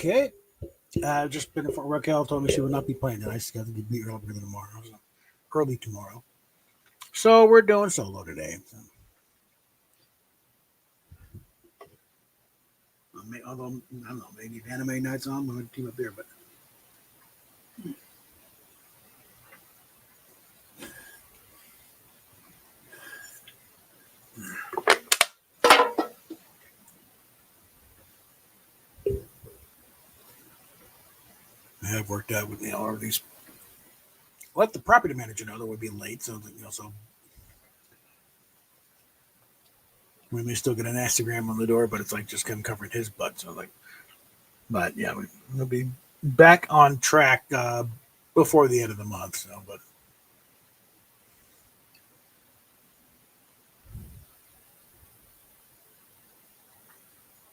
Okay. Just been for Raquel told me she would not be playing tonight. She's got to beat her up again tomorrow. So early tomorrow. So we're doing solo today. So, although I don't know, maybe if anime night's on, we're gonna team up there. But I have worked out with all of these. Let the property manager know that we'll be late, so that, so we may still get an Instagram on the door, but it's like just him covering his butt. So like, but yeah, we'll be back on track before the end of the month. So, but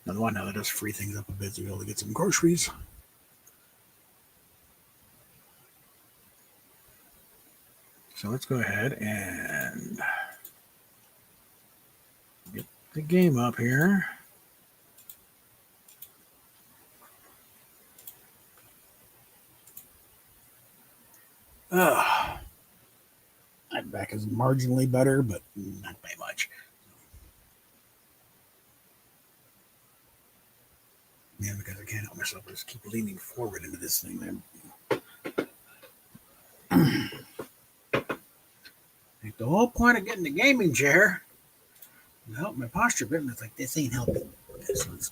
another one now that does free things up a bit to be able to get some groceries. So let's go ahead and get the game up here. My back is marginally better, but not by much. Yeah, because I can't help myself. I just keep leaning forward into this thing. Like the whole point of getting the gaming chair to help my posture a bit, and it's like, this ain't helping. So it's,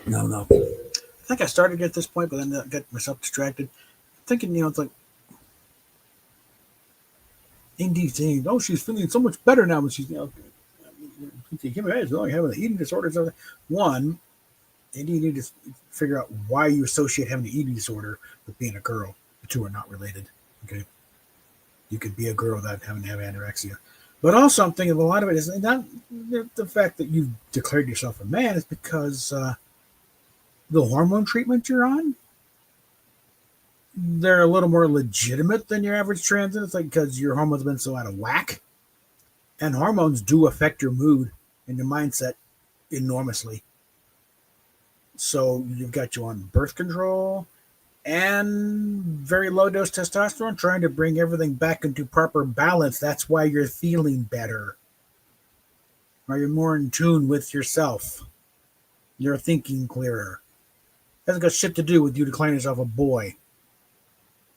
no. I think I started at this point, but then I got myself distracted. Thinking, it's like Indy saying, "Oh, she's feeling so much better now." When she's, having an eating disorder. So one, and you need to figure out why you associate having an eating disorder with being a girl. The two are not related. Okay, you could be a girl without having to have anorexia. But also, I'm thinking a lot of it is not the fact that you've declared yourself a man. Is because the hormone treatment you're on, they're a little more legitimate than your average trans. It's like because your hormones have been so out of whack. And hormones do affect your mood and your mindset enormously. So you've got you on birth control and very low dose testosterone, trying to bring everything back into proper balance. That's why you're feeling better. Or you're more in tune with yourself. You're thinking clearer. It hasn't got shit to do with you declaring yourself a boy.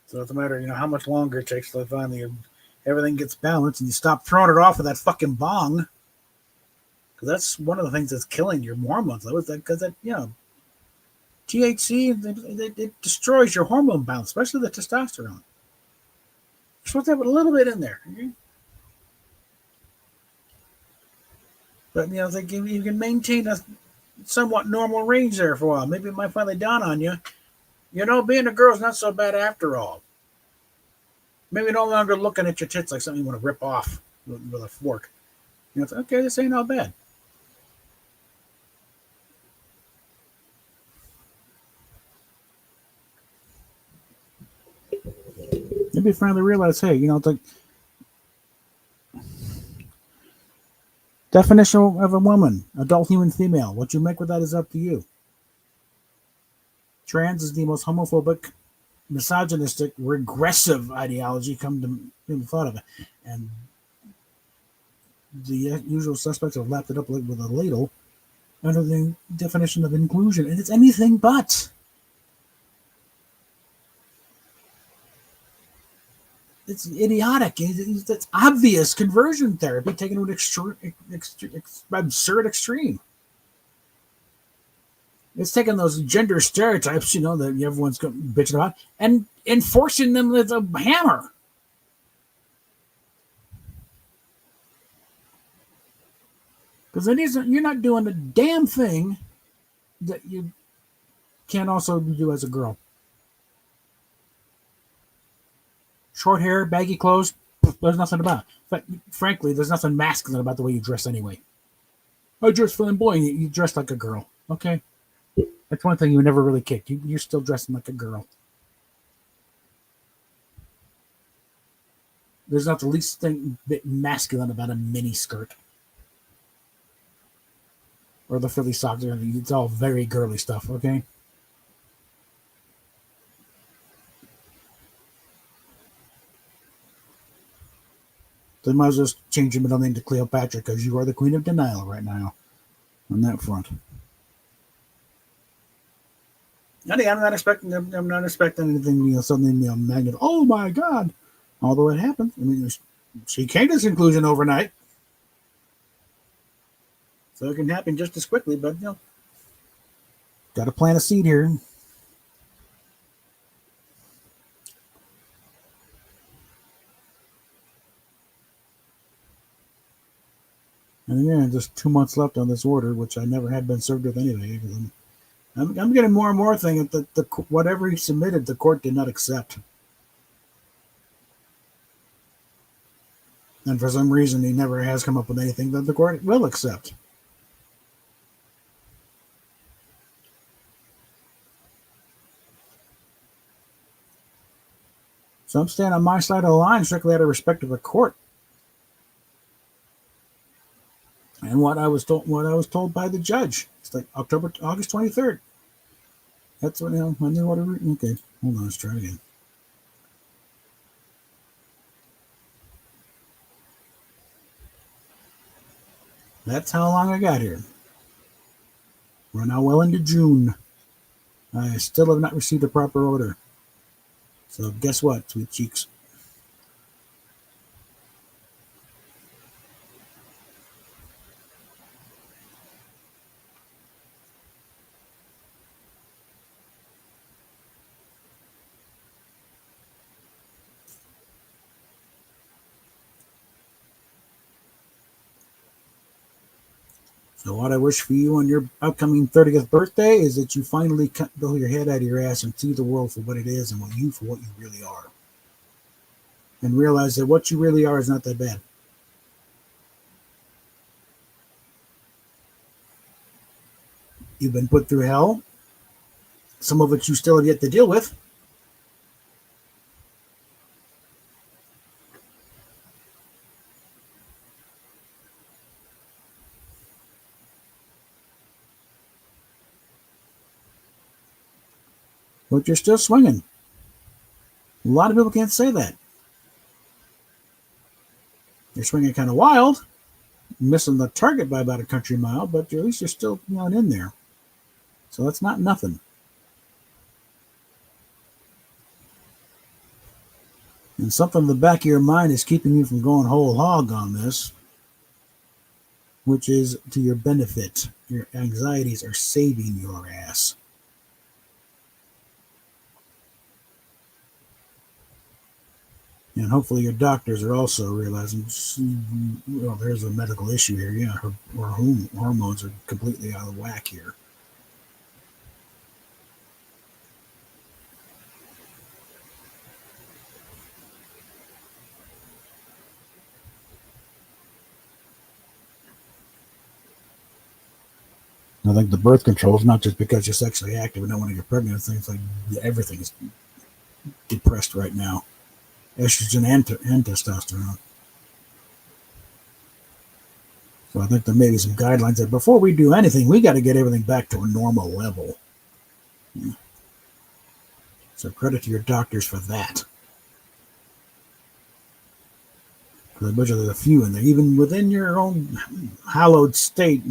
So it's a matter, how much longer it takes to finally everything gets balanced and you stop throwing it off with that fucking bong. Because that's one of the things that's killing your hormones. Because THC, it destroys your hormone balance, especially the testosterone. You're supposed to have a little bit in there. But, it's like you can maintain a somewhat normal range there for a while. Maybe it might finally dawn on you. Being a girl's not so bad after all. Maybe no longer looking at your tits like something you want to rip off with a fork. It's okay, this ain't all bad. Maybe finally realize, hey, it's like definition of a woman, adult human female. What you make with that is up to you. Trans is the most homophobic, misogynistic, regressive ideology come to be thought of it. And the usual suspects have lapped it up with a ladle under the definition of inclusion. And it's anything but. It's idiotic. It's obvious conversion therapy taken to an absurd extreme. It's taking those gender stereotypes, that everyone's bitching about, and enforcing them with a hammer. Because you're not doing the damn thing that you can't also do as a girl. Short hair, baggy clothes, there's nothing about it. But frankly, there's nothing masculine about the way you dress anyway. I dress flamboyant. You dress like a girl. Okay. That's one thing you never really kicked. You're still dressing like a girl. There's not the least thing bit masculine about a mini skirt or the Philly socks. It's all very girly stuff. Okay. They might as well just change your middle name to Cleopatra because you are the queen of denial right now on that front. And I'm not expecting. I'm not expecting anything. Suddenly, magnet. Oh my God! Although it happens. I mean, she came to this conclusion overnight, so it can happen just as quickly. But got to plant a seed here. And again, just 2 months left on this order, which I never had been served with anyway. I'm getting more and more thing that the whatever he submitted, the court did not accept, and for some reason, he never has come up with anything that the court will accept. So I'm staying on my side of the line, strictly out of respect of the court. And what I was told by the judge. It's like August 23rd. That's what when the order. Okay, hold on, let's try again. That's how long I got here. We're now well into June. I still have not received a proper order. So guess what, sweet cheeks? So what I wish for you on your upcoming 30th birthday is that you finally pull your head out of your ass and see the world for what it is and for what you really are. And realize that what you really are is not that bad. You've been put through hell. Some of it you still have yet to deal with. But you're still swinging. A lot of people can't say that. You're swinging kind of wild, missing the target by about a country mile, but at least you're still in there. So that's not nothing. And something in the back of your mind is keeping you from going whole hog on this, which is to your benefit. Your anxieties are saving your ass. And hopefully your doctors are also realizing, well, there's a medical issue here. Yeah, her hormones are completely out of whack here. I think the birth control is not just because you're sexually active and don't want to get pregnant. Things like everything is depressed right now. Estrogen and testosterone. So I think there may be some guidelines that before we do anything, we got to get everything back to a normal level. Yeah. So credit to your doctors for that. Because I bet you there's a few in there, even within your own hallowed state,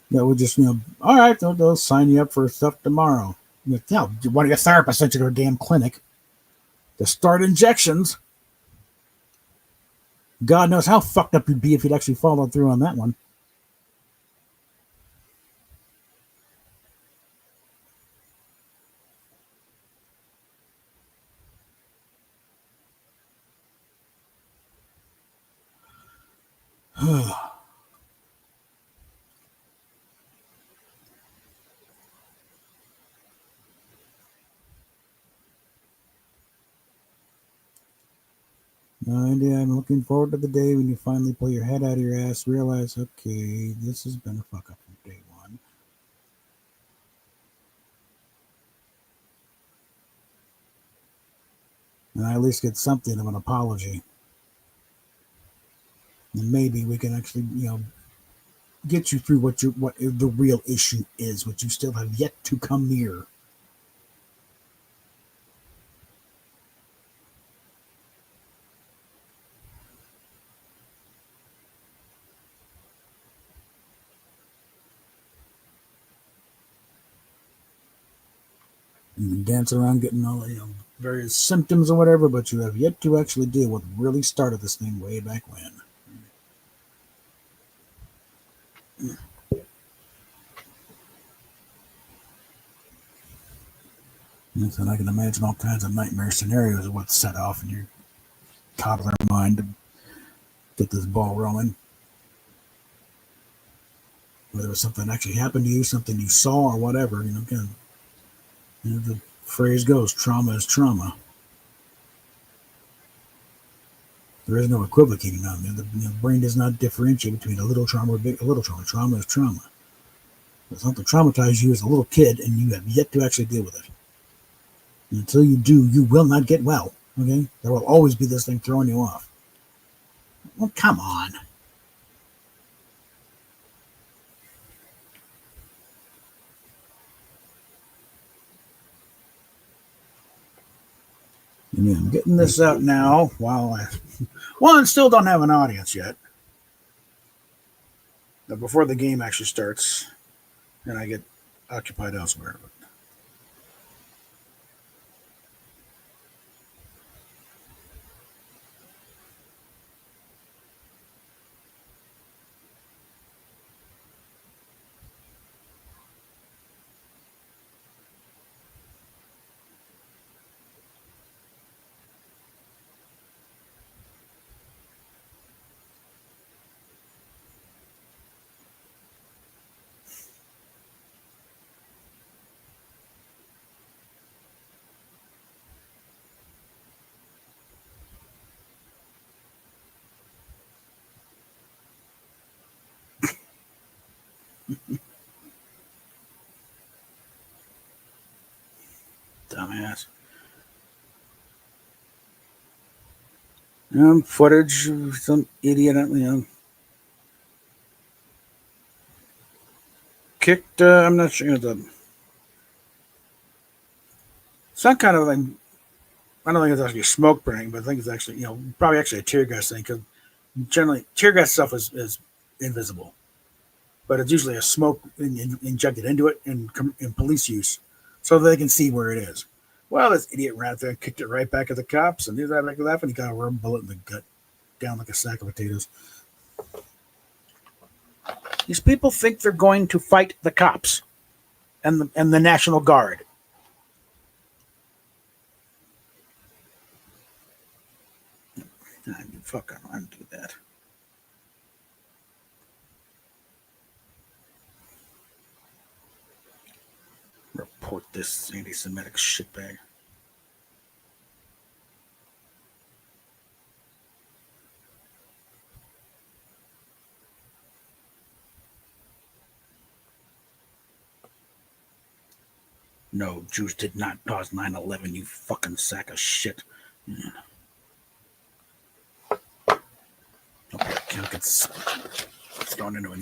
that would just, all right, they'll sign you up for stuff tomorrow. One of your therapists sent you to a damn clinic to start injections. God knows how fucked up you'd be if you'd actually followed through on that one. No idea. I'm looking forward to the day when you finally pull your head out of your ass, realize, okay, this has been a fuck up from day one. and I at least get something of an apology. And maybe we can actually, get you through what the real issue is, which you still have yet to come near. You can dance around getting all various symptoms or whatever, but you have yet to actually deal with what really started this thing way back when. And so I can imagine all kinds of nightmare scenarios of what's set off in your toddler mind to get this ball rolling. Whether it was something that actually happened to you, something you saw, or whatever, again, the phrase goes, trauma is trauma. There is no equivocating on it. The brain does not differentiate between a little trauma or a little trauma. Trauma is trauma. If something traumatized you as a little kid and you have yet to actually deal with it. And until you do, you will not get well. Okay? There will always be this thing throwing you off. Well, come on. I'm getting this out now while I still don't have an audience yet. But before the game actually starts, and I get occupied elsewhere. Dumbass. Footage of some idiot, kicked. I'm not sure. Some kind of like, I don't think it's actually smoke burning, but I think it's actually, probably actually a tear gas thing because generally tear gas stuff is invisible, but it's usually a smoke injected into it in police use so they can see where it is. Well, this idiot ran out there and kicked it right back at the cops, and he was right back to that, and he got a rubber bullet in the gut, down like a sack of potatoes. These people think they're going to fight the cops and the National Guard. Fuck, I don't do that. Report this anti-Semitic shitbag. No, Jews did not cause 9/11, you fucking sack of shit. Yeah. Okay, Kim gets thrown into a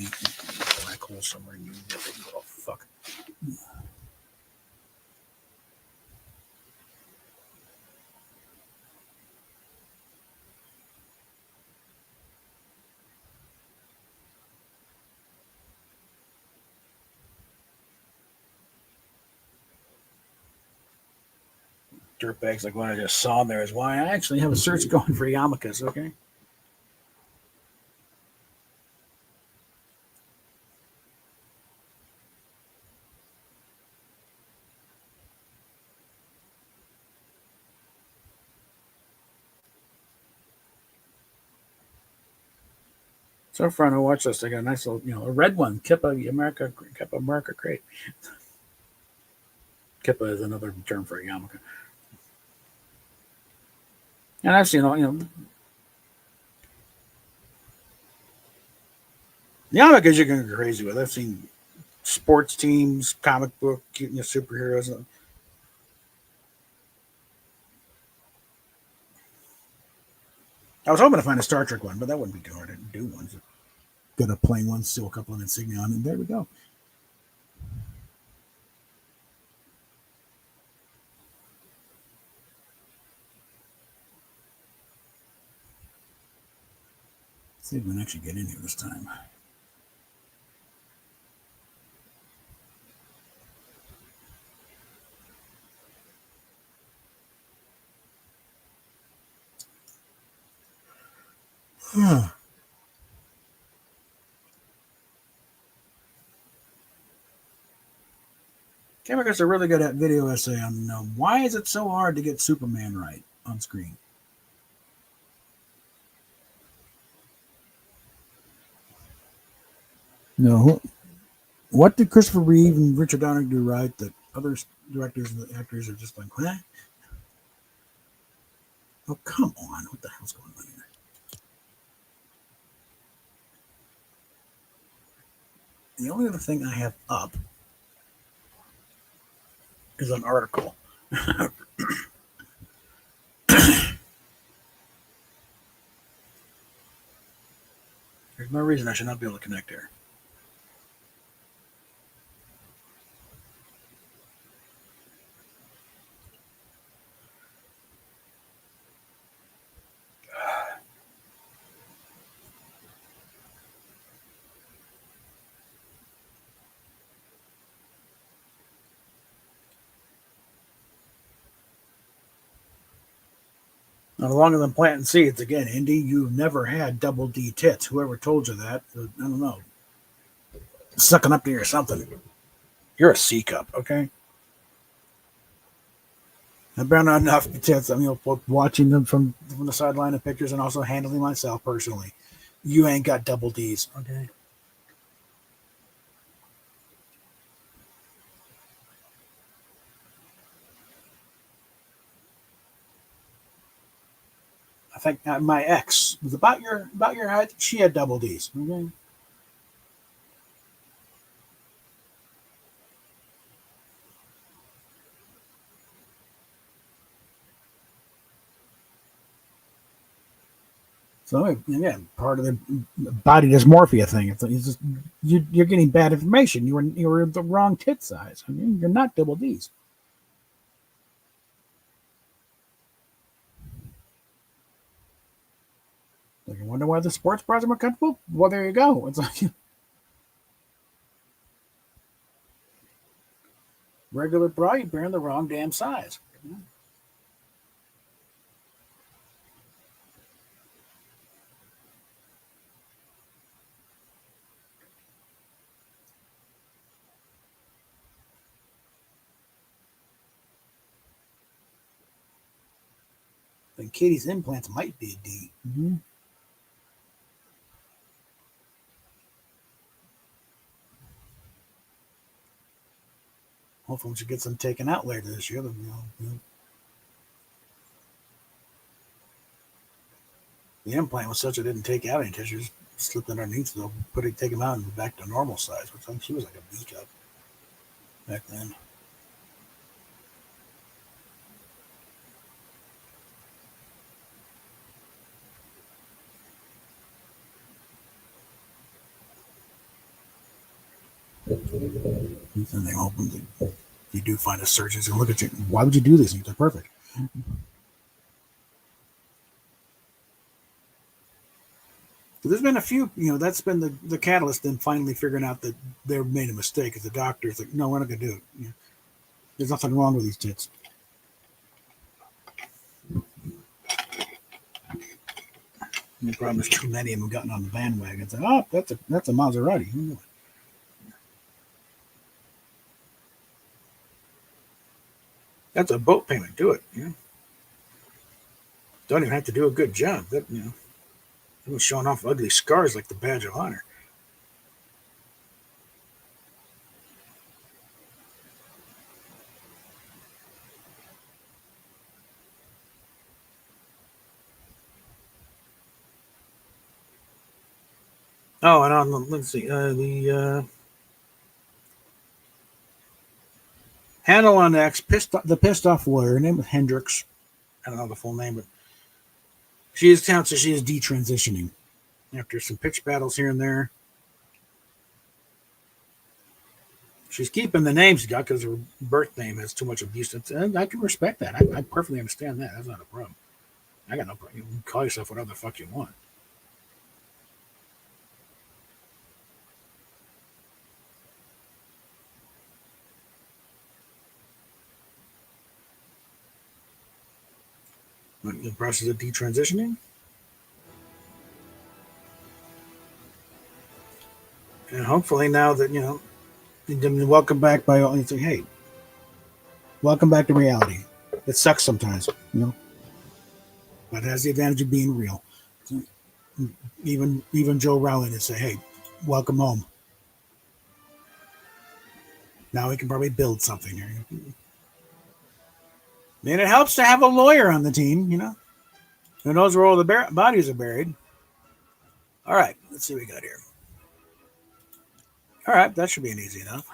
black hole somewhere and you oh fuck. Dirtbags like what I just saw there is why I actually have a search going for yarmulkes, okay? So far on a watch list, I got a nice little, a red one, Kippa America crate. Kippa is another term for a yarmulke. And I've seen, yarmulkes you can go crazy with. I've seen sports teams, comic book, superheroes. I was hoping to find a Star Trek one, but that wouldn't be too hard to do one. Got a plain one, still a couple of insignia on it, and there we go. Let's see if we can actually get in here this time. Chemicals are really good at video essay on why is it so hard to get Superman right on screen. No, what did Christopher Reeve and Richard Donner do right that other directors and actors are just like, what? Oh, come on. What the hell's going on here? The only other thing I have up is an article. There's no reason I should not be able to connect there. No longer than planting seeds. Again, Indy, you've never had double D tits. Whoever told you that, I don't know. Sucking up to you or something. You're a C cup, okay? I've been on enough tits. I mean, watching them from the sideline of pictures and also handling myself personally. You ain't got double D's, okay? I think my ex was about your height. She had double D's. Okay. So again, part of the body dysmorphia thing. It's just you're getting bad information. You were the wrong tit size. I mean, you're not double D's. Like, I wonder why the sports bras are more comfortable. Well, there you go. It's like regular bra, you're wearing the wrong damn size. Then Katie's implants might be a D. Mm-hmm. Hopefully, she gets them taken out later this year. The implant was such it didn't take out any tissues, slipped underneath. They'll take them out and back to normal size. Which I think she was like a B cup back then. And they open you do find a surgeon and look at you. Why would you do this? And you're perfect. So there's been a few, that's been the catalyst in finally figuring out that they made a mistake. As the doctor's like, no, we're not going to do it. There's nothing wrong with these tits. And the problem is too many of them have gotten on the bandwagon. It's like, oh, that's a Maserati. That's a boat payment. Do it. Don't even have to do a good job. They're showing off ugly scars like the badge of honor. Oh, and on let's see, the handle on X, the pissed off lawyer. Her name was Hendricks. I don't know the full name, but She is counts as she is detransitioning after some pitch battles here and there. She's keeping the name she got because her birth name has too much abuse. And I can respect that. I perfectly understand that. That's not a problem. I got no problem. You can call yourself whatever the fuck you want. But the process of detransitioning. And hopefully now that, welcome back by all, you say, hey, welcome back to reality. It sucks sometimes, but it has the advantage of being real. So even Joe Rowling would say, hey, welcome home. Now we can probably build something here. And it helps to have a lawyer on the team. Who knows where all the bodies are buried. All right, let's see what we got here. All right, that should be an easy enough.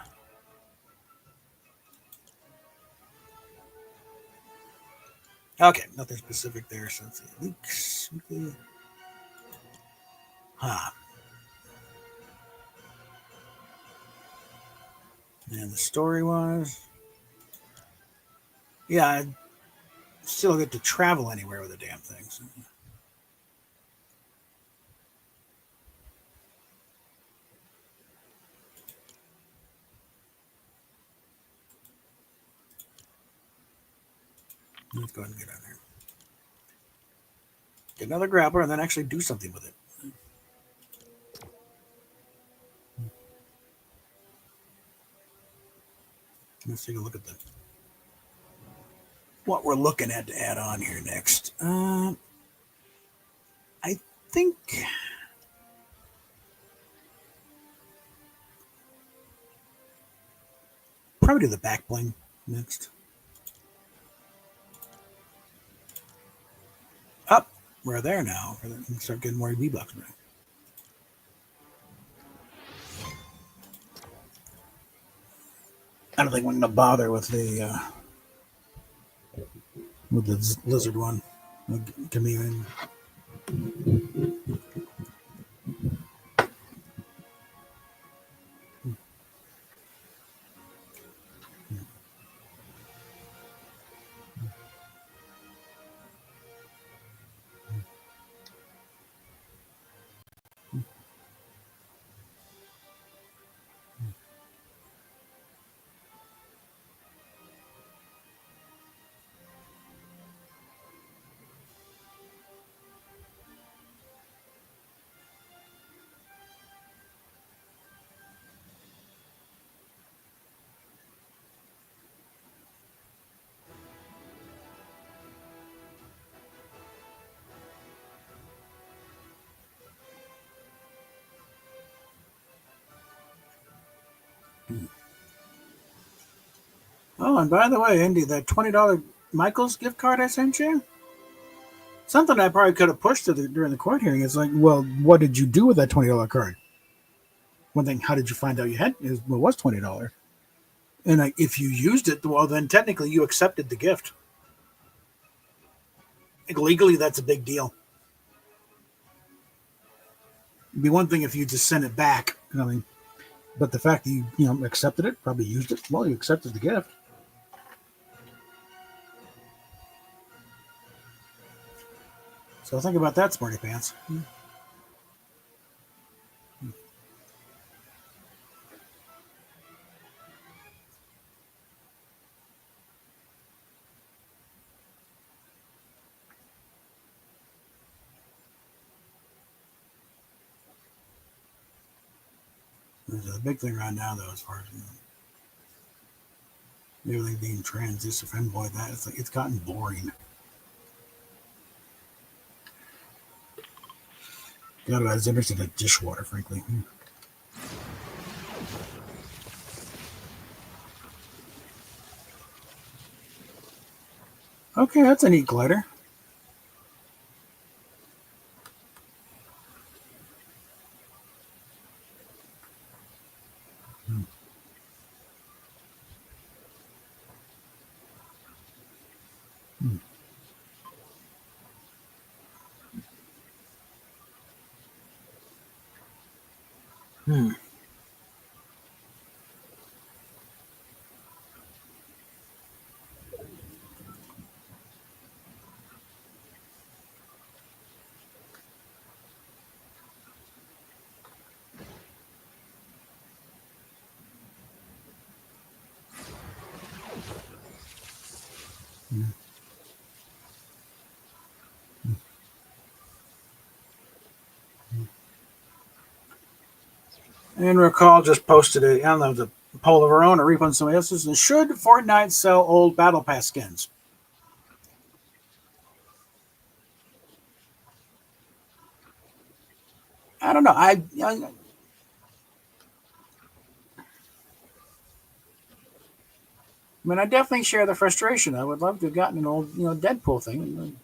Okay, nothing specific there since the leaks. Huh. And the story was, yeah, I still get to travel anywhere with the damn things. Let's go ahead and get on there. Get another grappler and then actually do something with it. Let's take a look at what we're looking at to add on here next. I think probably do the back bling next. Up, we're there now. We can start getting more V-Bucks back. I don't think we're going to bother with the lizard one. Chameleon. Oh, and by the way, Indy, that $20 Michaels gift card I sent you, something I probably could have pushed during the court hearing is like, well, what did you do with that $20 card? One thing, how did you find out it was $20? And like, if you used it, well, then technically you accepted the gift. Like, legally, that's a big deal. It'd be one thing if you just sent it back. I mean, but the fact that you accepted it, probably used it, well, you accepted the gift. So think about that, smarty pants. There's a big thing right now, though, as far as everything being transistor femboy. That it's gotten boring. God, I was interested in dishwater, frankly. Okay, that's a neat glider. Hmm. And Recall just posted I don't know, the poll of her own or refund somebody else's. And should Fortnite sell old Battle Pass skins? I don't know. I mean, I definitely share the frustration. I would love to have gotten an old, Deadpool thing.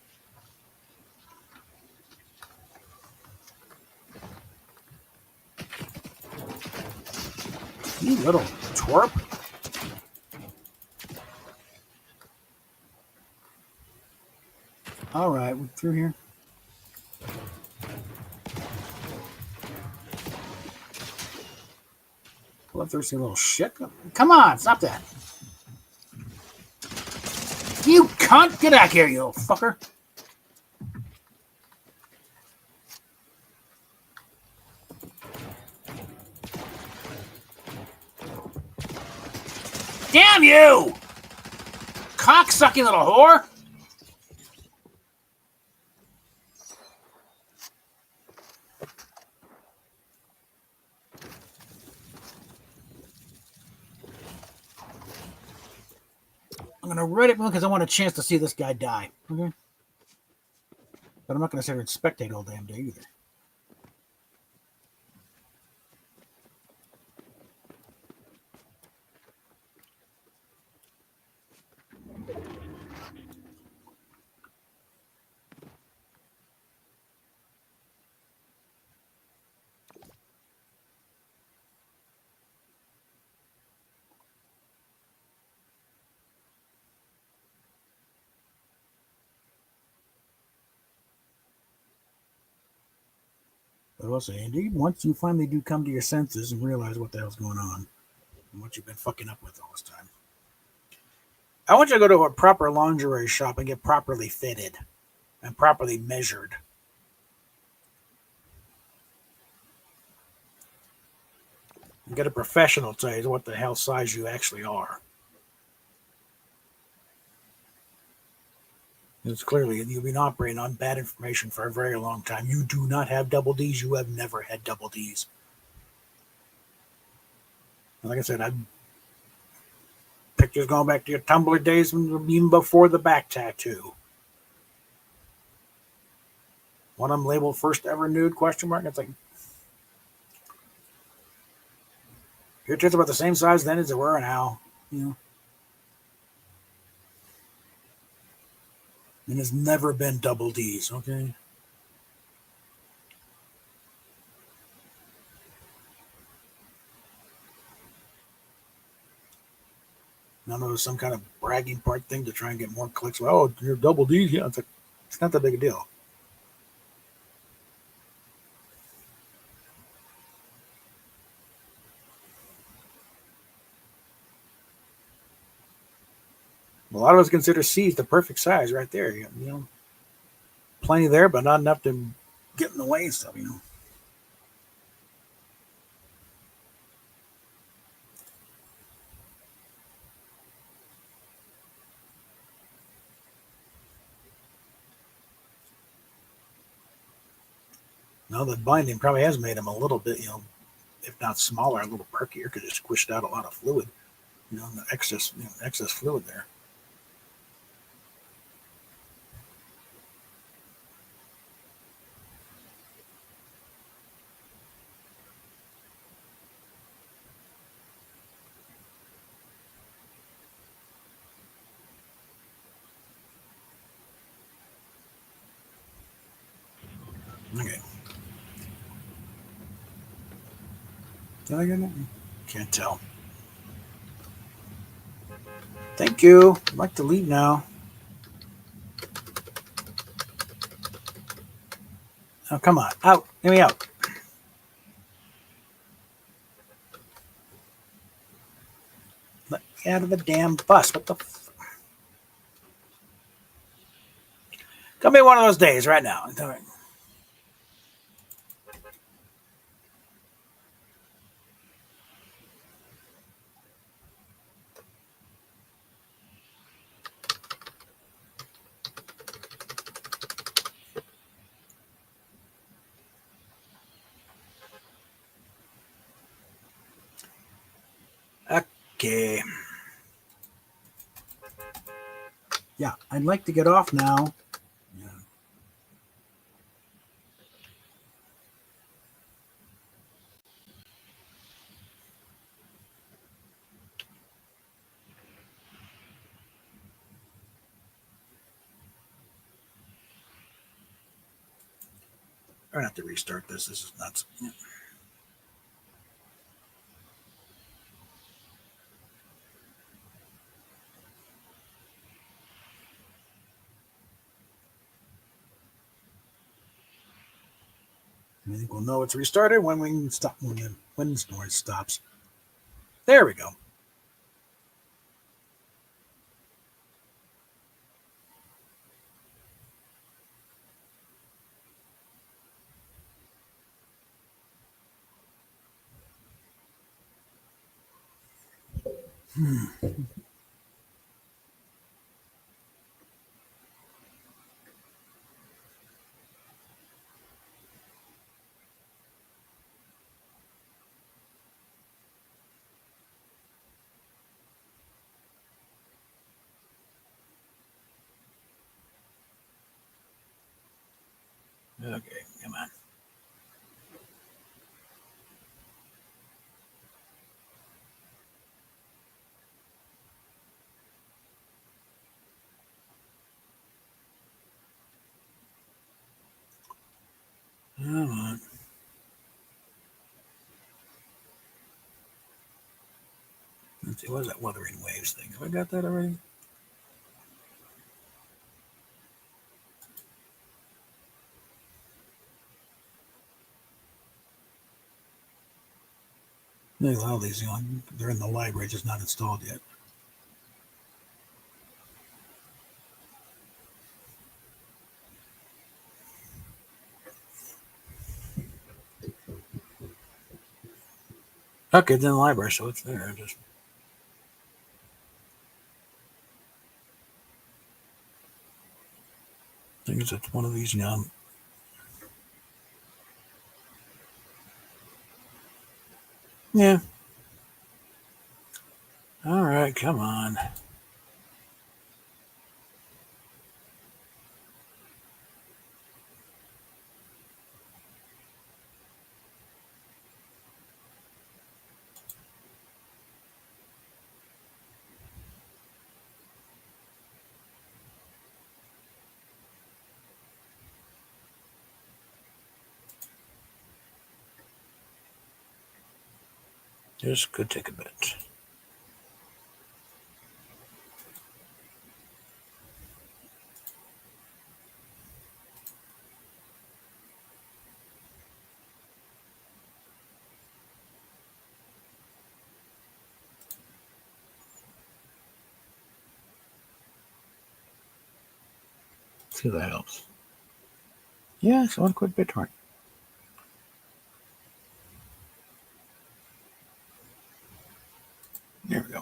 You little twerp. All right, we're through here. Bloodthirsty little shit. Come on, stop that. You cunt! Get out here, you fucker. Damn you! Cocksucking little whore! I'm gonna read it because I want a chance to see this guy die. Okay? But I'm not gonna sit here and spectate all damn day either. But also, Andy, once you finally do come to your senses and realize what the hell's going on and what you've been fucking up with all this time, I want you to go to a proper lingerie shop and get properly fitted and properly measured. And get a professional to tell you what the hell size you actually are. It's clearly you've been operating on bad information for a very long time. You do not have double D's. You have never had double D's. Like I said, I've pictures going back to your Tumblr days, even before the back tattoo. One of them labeled "first ever nude?" question mark. It's like your tits are about the same size then as they were now. And it's never been double D's. Okay. I know there's some kind of bragging part thing to try and get more clicks. Oh, you're double D's. Yeah, it's not that big a deal. A lot of us consider C's the perfect size right there. Plenty there, but not enough to get in the way and stuff. Now the binding probably has made them a little bit, if not smaller, a little perkier because it squished out a lot of fluid, the excess fluid there. Okay. Did I get it? Can't tell. Thank you. I'd like to leave now. Oh, come on. Out. Get me out. Let me out of the damn bus. What the Gonna be one of those days right now. Okay. Yeah, I'd like to get off now. Yeah. I'm gonna have to restart this. This is nuts. Yeah. I think we'll know it's restarted when we stop when the noise stops. There we go. Okay, come on. Come on. Let's see, what is that Wuthering Waves thing? Have I got that already? A lot of these, they're in the library, just not installed yet. Okay, it's in the library, so it's there. Just I think it's one of these, Yeah. All right, come on. This could take a bit. See if that helps. Yeah, someone quit BitTorrent. There we go.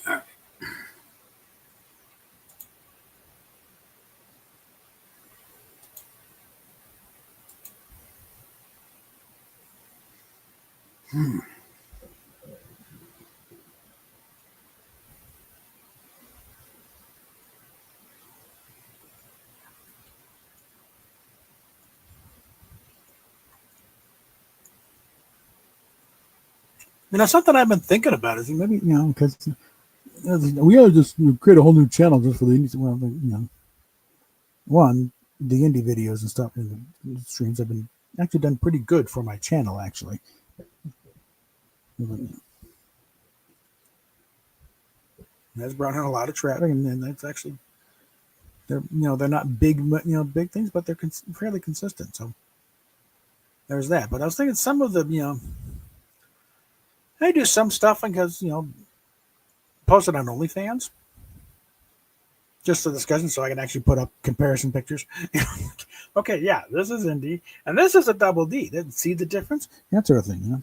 All right. Something I've been thinking about is maybe because we ought to just create a whole new channel just for the indie. Well, one the indie videos and stuff and the streams have been actually done pretty good for my channel. Actually, that's brought in a lot of traffic, and that's actually They're not big big things, but they're fairly consistent. So there's that. But I was thinking some of the I do some stuff because post it on OnlyFans just for discussion, so I can actually put up comparison pictures. Okay, yeah, this is indie, and this is a double D. See the difference? That sort of thing.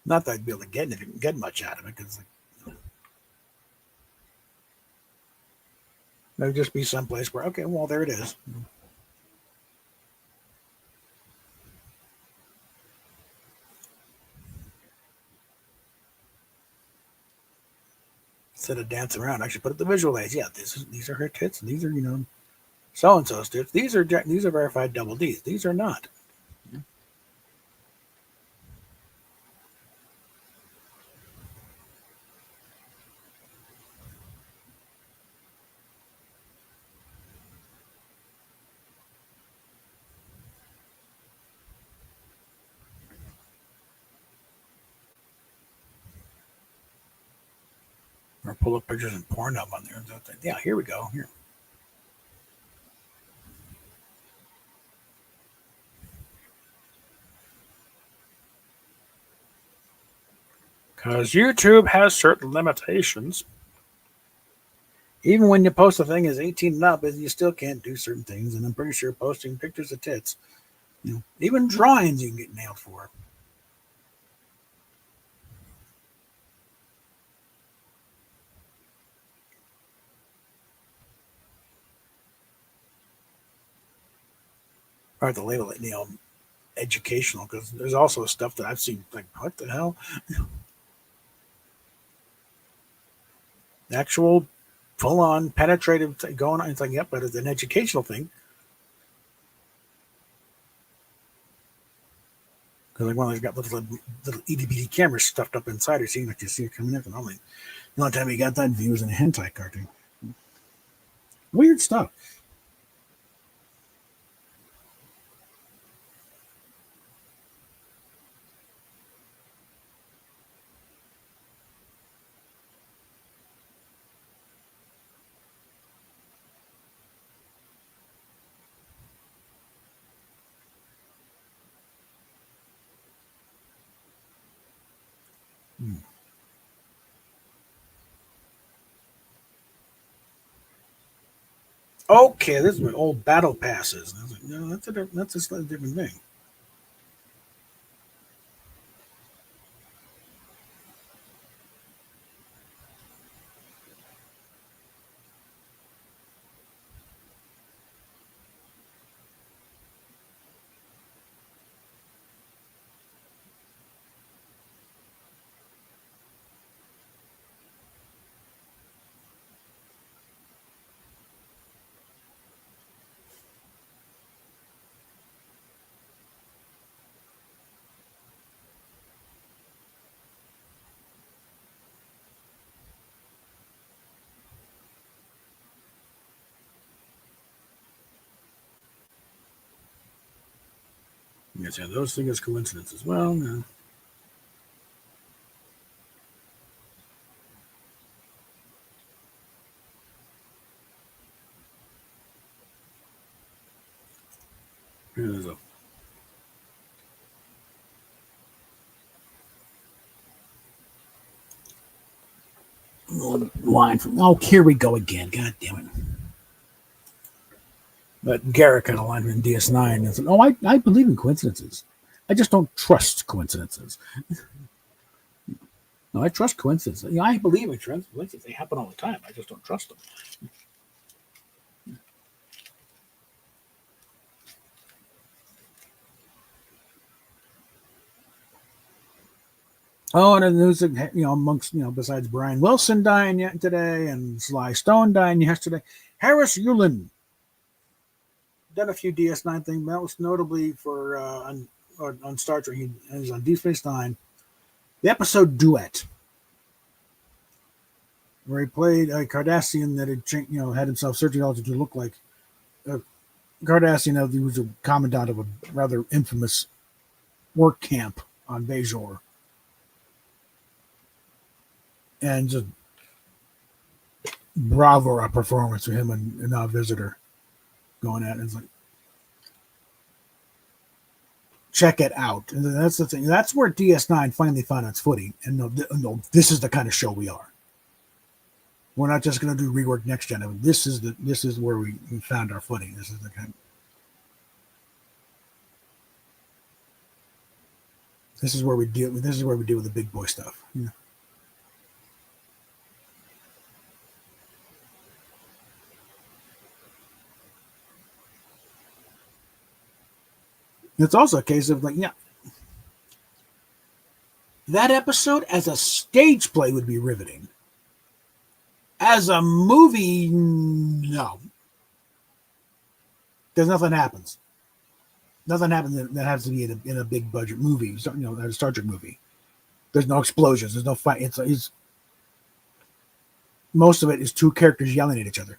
Not that I'd be able to get much out of it, because there'd just be some place where, okay, well, there it is. Instead of dancing around, I should put up the visual aids. Yeah, these are her tits, and these are so and so's tits. These are verified double Ds. These are not. Or pull up pictures and porn up on there. Yeah, here we go. Here. Because YouTube has certain limitations. Even when you post a thing as 18 and up, you still can't do certain things. And I'm pretty sure posting pictures of tits, even drawings, you can get nailed for. Or the label it, educational, because there's also stuff that I've seen like, what the hell? Actual full on penetrative going on. It's like, yep, but it's an educational thing. Because like one of them's got little itty bitty cameras stuffed up inside her, seeing like you see it coming in. And only the only time you got that view was in a hentai cartoon. Weird stuff. Hmm. Okay, this is my old battle passes. I was like, no, that's a slightly different thing. Yes, yeah, those things as coincidence as well. No. There's a line from. Oh, here we go again. God damn it! But Garrick had a line from DS9. And said, "Oh, I believe in coincidences. I just don't trust coincidences. No, I trust coincidences. I believe in coincidences. They happen all the time. I just don't trust them." Oh, and the news, amongst, besides Brian Wilson dying today and Sly Stone dying yesterday, Harris Yulin done a few DS9 things, most notably for on Star Trek. He was on Deep Space Nine, the episode Duet, where he played a Cardassian that had himself surgically altered to look like Cardassian, he was a commandant of a rather infamous work camp on Bajor, and just bravo performance for him and our visitor going at it. It's like, check it out. And that's the thing. That's where DS9 finally found its footing. And no, this is the kind of show we are. We're not just going to do rework next gen. I mean, this is where we found our footing. This is the kind. This is where we deal. This is where we deal with the big boy stuff. Yeah. It's also a case of like, yeah, that episode as a stage play would be riveting. As a movie, no, because nothing happens. Nothing happens that has to be in a big budget movie. A Star Trek movie. There's no explosions. There's no fight. It's most of it is two characters yelling at each other.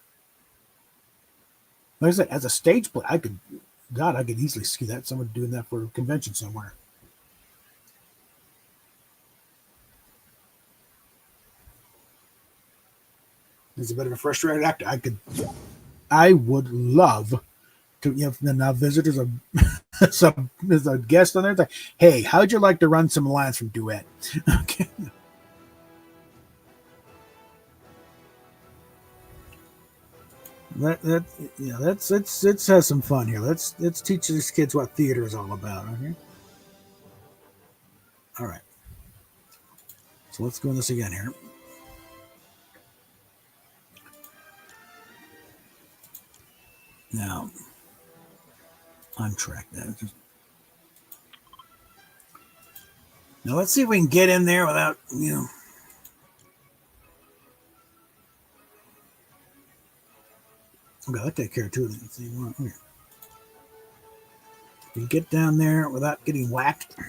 Like I said, as a stage play, I could easily see that someone doing that for a convention somewhere. He's a bit of a frustrated actor. I would love to, now visitors a there's a guest on there. It's like, hey, how'd you like to run some lines from Duet? Okay. That let's have some fun here. Let's teach these kids what theater is all about. Okay. All right. So let's go in this again here. Now, untrack that. Now let's see if we can get in there without. Okay, I'll take care of two of them. Let's see. Okay. You get down there without getting whacked. What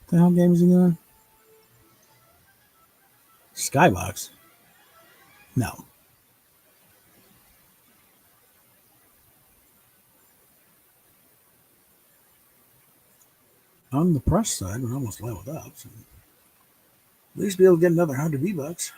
the hell game is he doing? Skybox? No. On the press side, we're almost leveled up. So at least be able to get another 100 V-Bucks.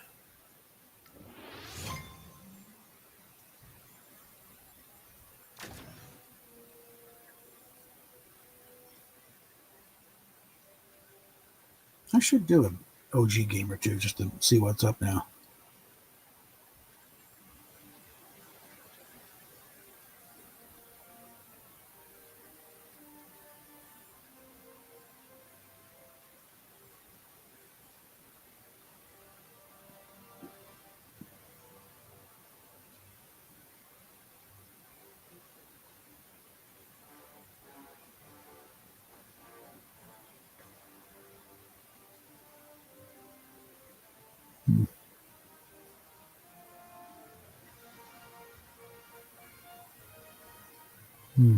I should do an OG game or two just to see what's up now. Hmm. Hmm.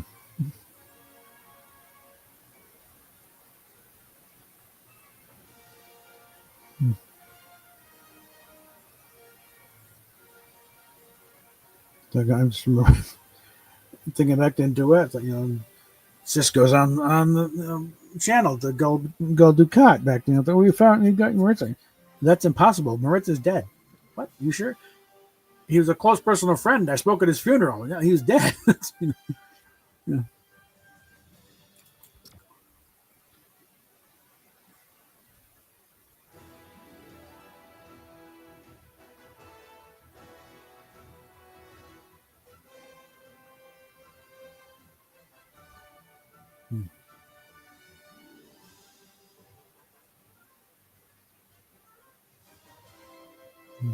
Hmm. Like I'm just thinking back to Duet. Like, Cisco's on the channel to go Ducat back. We found you got Maritza. That's impossible. Maritza's dead. What? You sure? He was a close personal friend. I spoke at his funeral. Yeah, he was dead. Yeah. Hmm. Hmm.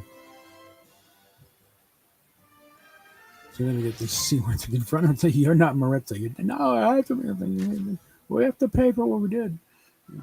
So then we get to see what's in front of him. You're not Maritza. No, I have to. We have to pay for what we did. Hmm.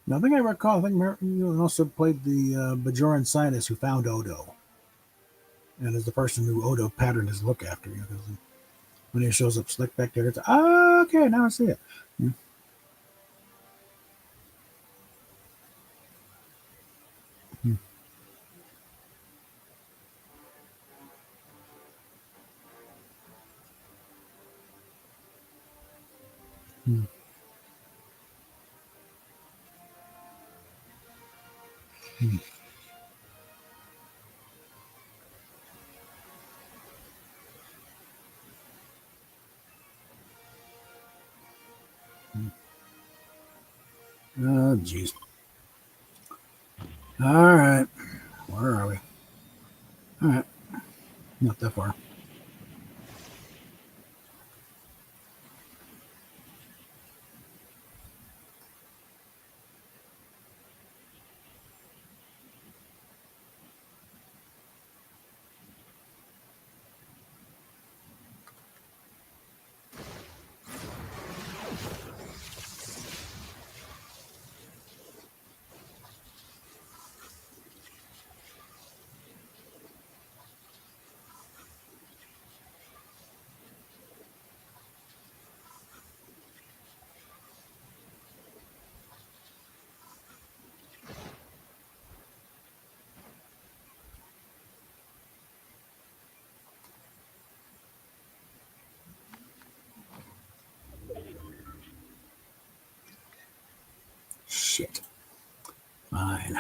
Now, I think I recall. I think you also played the Bajoran scientist who found Odo, and is the person who Odo patterned his look after. Because when he shows up slick back there, it's okay. Now I see it. Yeah. Hmm. Hmm. Hmm. Oh, jeez. All right. Where are we? All right. Not that far. Shit. Fine.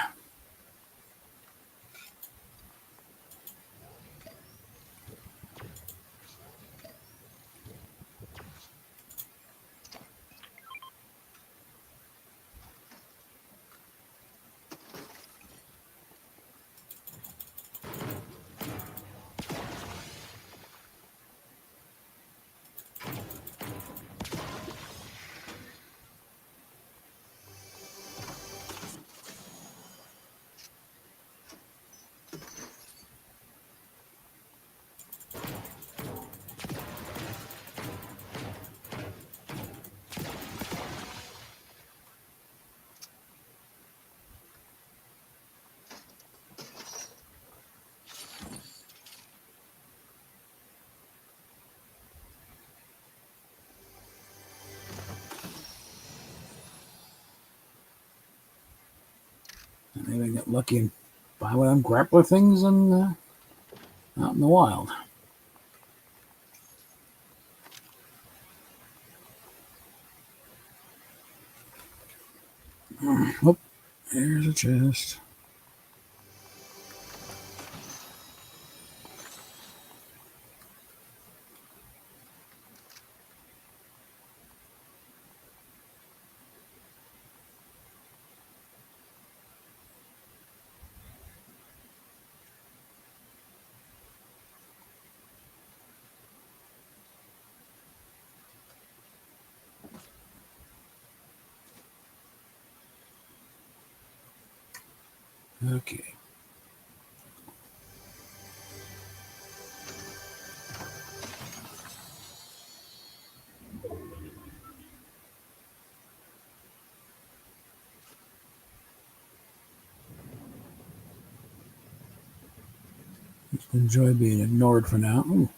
Maybe I get lucky and buy one of them grappler things and out in the wild. Oh, there's a chest. Okay. Just enjoy being ignored for now. Ooh.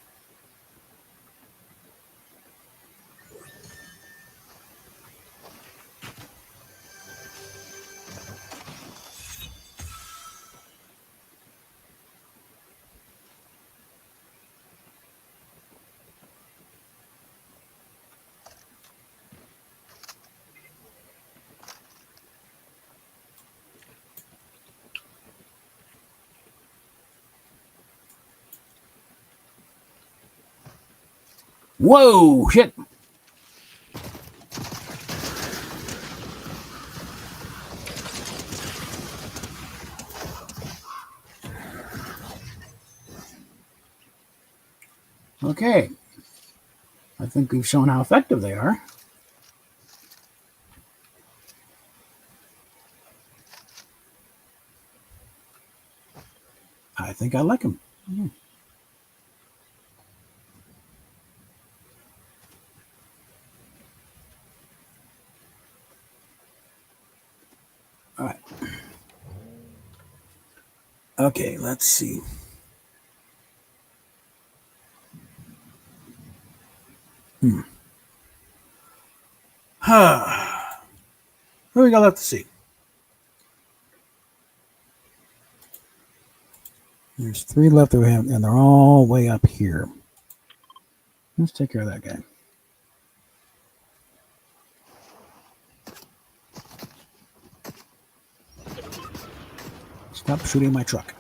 Whoa! Shit! Okay. I think we've shown how effective they are. I think I like them. Okay, let's see. Hmm. What we got left to see? There's 3 left that we have, and they're all way up here. Let's take care of that guy. Stop shooting my truck.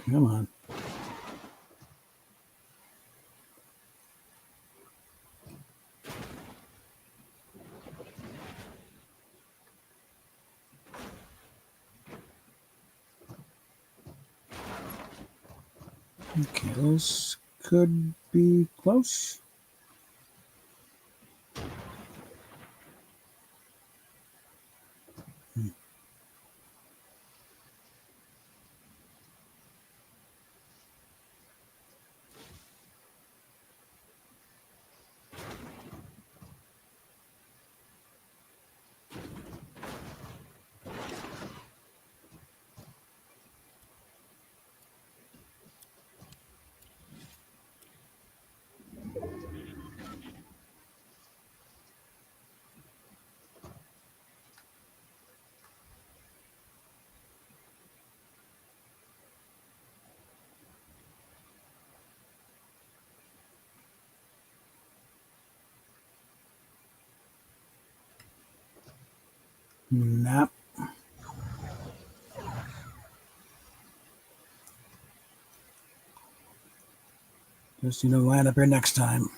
Come on. Okay, those could be close. Nope. Just land up here next time.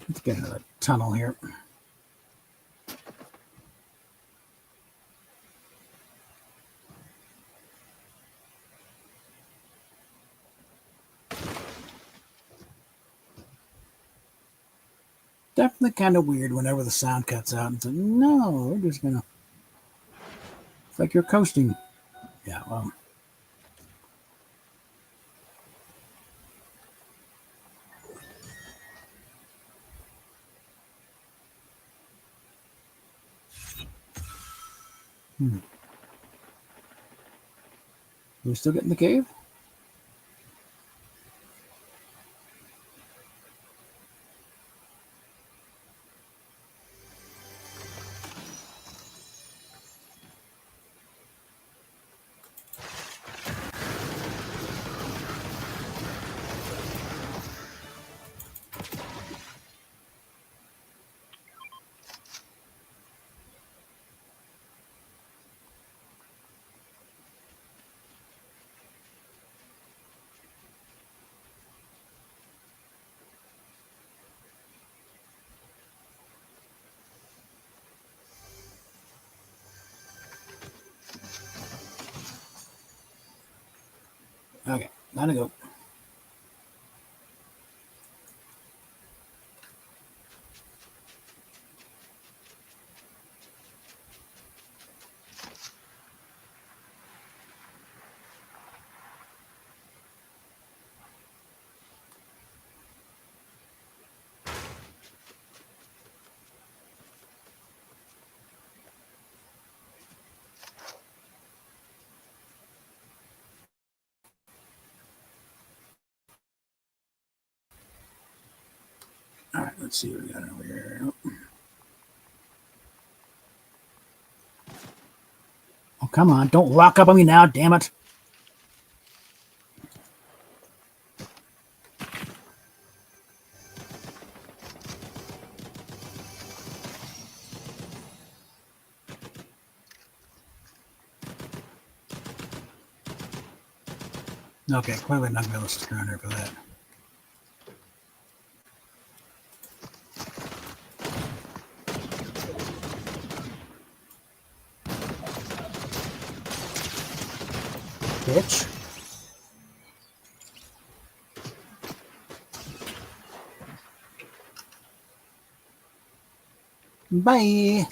Let's get into the tunnel here. Definitely kind of weird whenever the sound cuts out. It's like, no, we're just gonna. It's like you're coasting. Yeah, well. You still get in the cave? Okay, gotta go. All right, let's see what we got over here. Oh, come on. Don't lock up on me now, damn it. Okay, clearly not going to stick around here for that. Bitch. Bye.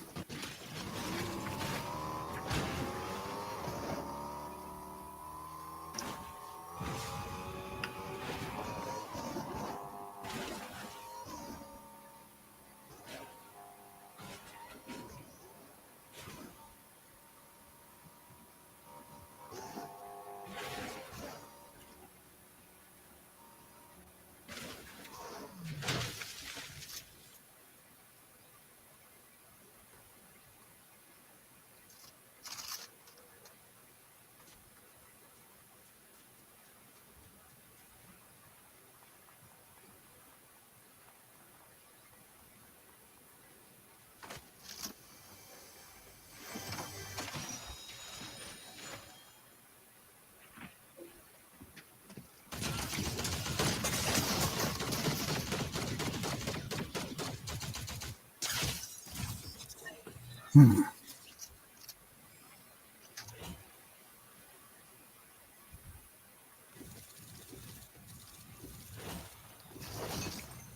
Hmm.